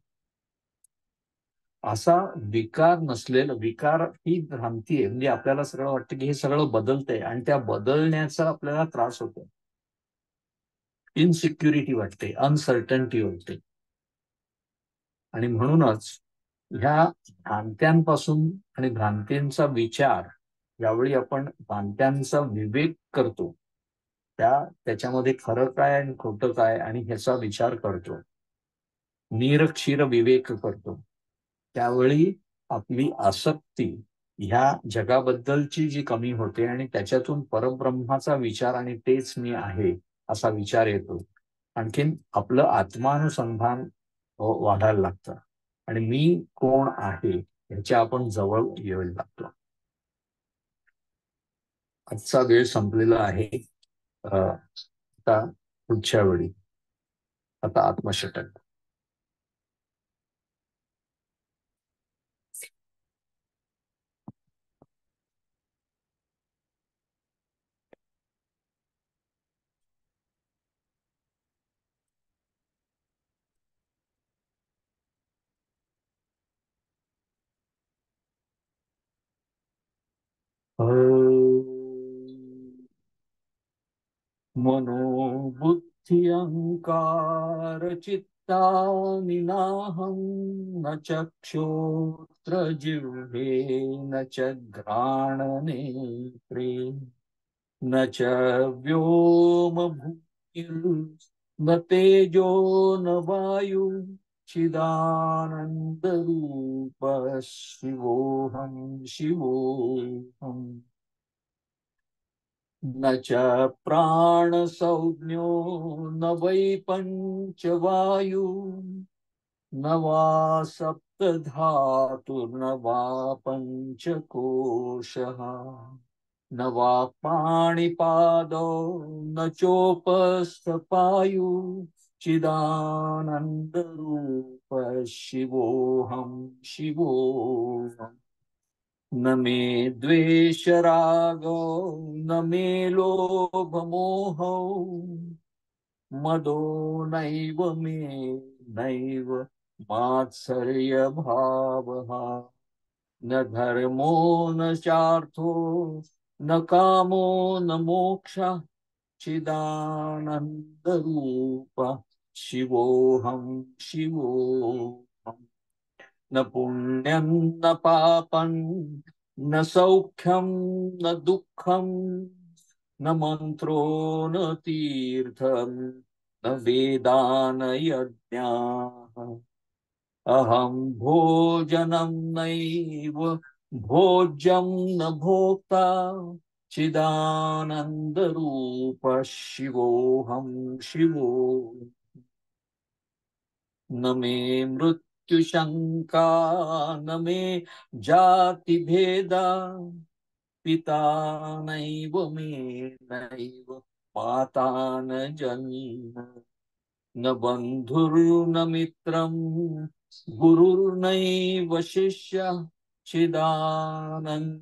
Speaker 4: असा विकार नसलेलं, विकार ही भ्रांती आहे. म्हणजे आपल्याला सगळं वाटतं की हे सगळं बदलतंय आणि त्या बदलण्याचा आपल्याला त्रास होतो, इनसिक्युरिटी वाटते, अनसर्टन्टी वाटते. आणि म्हणूनच ह्या भ्रांत्यांपासून आणि भ्रांतींचा विचार, ज्यावेळी आपण भ्रांत्यांचा विवेक करतो, त्याच्यामध्ये खरं काय आणि खोटं काय आणि ह्याचा विचार करतो, निरक्षीर विवेक करतो, त्यावेळी आपली आसक्ती ह्या जगाबद्दलची जी कमी होते आणि त्याच्यातून परब्रह्माचा विचार आणि तेच मी आहे असा विचार येतो. आणखीन आपलं आत्मानुसंधान वाढायला लागतं आणि मी कोण आहे ह्याच्या आपण जवळ यायला लागतो. आजचा वेळ संपलेला आहे. आता पुढच्या वेळी, आता आत्मषटक. मनोबुद्धि अहंकार चित्तानि नाहं, न चक्षुत्र जिह्वे न च घ्राणनेत्रे, न च व्योमभूमिर्न तेजो न वायु, चिदानन्दरूप शिवोऽहं शिवोऽहम्। न च प्राणसंज्ञो न वै पञ्चवायु, न वा सप्तधातुर्न वा पञ्चकोशः, न वा पाणिपादौ न चोपस्थपायु, चिदानन्दरूप शिवोऽहं शिवोऽहम्। न मे द्वेषरागो न मे लोभमोहौ, मदो नैव मे नैव मात्सर्यभावः, न धर्मो न चार्थो न कामो न मोक्षः, चिदानन्दरूप शिवोऽहं शिवोऽहम्। न पुण्यं न पापं न सौख्यं न दुःखं, न मन्त्रो न तीर्थं न वेदा न यज्ञाः, अहं भोजनं नैव भोज्यं न भोक्ता, चिदानन्दरूप शिवोऽहं शिवोऽहम्। न मे मृत्युशङ्का न मे जातिभेदा, पिता नैव मे नैव माता न जन्म, न बन्धुर्न मित्रं गुरुर्नैव शिष्यः, चिदानन्दरूप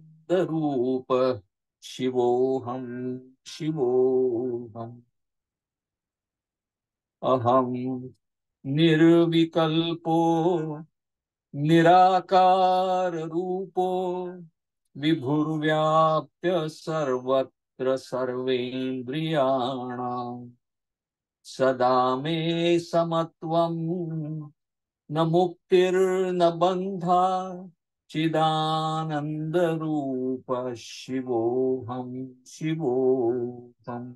Speaker 4: शिवोऽहं शिवोऽहम्। अहं निर्विकल्पो निराकार रूपो, विभुर्व्याप्य सर्वत्र सर्वेन्द्रियाणां, सदा मे समत्वं न मुक्तिर्न बन्धा, चिदानन्दरूप शिवोऽहं शिवोऽहम्।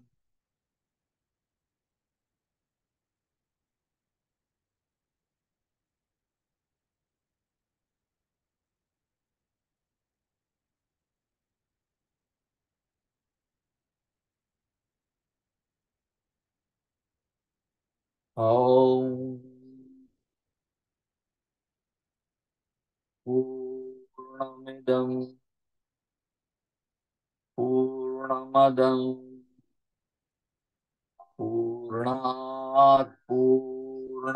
Speaker 4: पूर्णमिदं पूर्णमदं पूर्णात् पूर्णमुदच्यते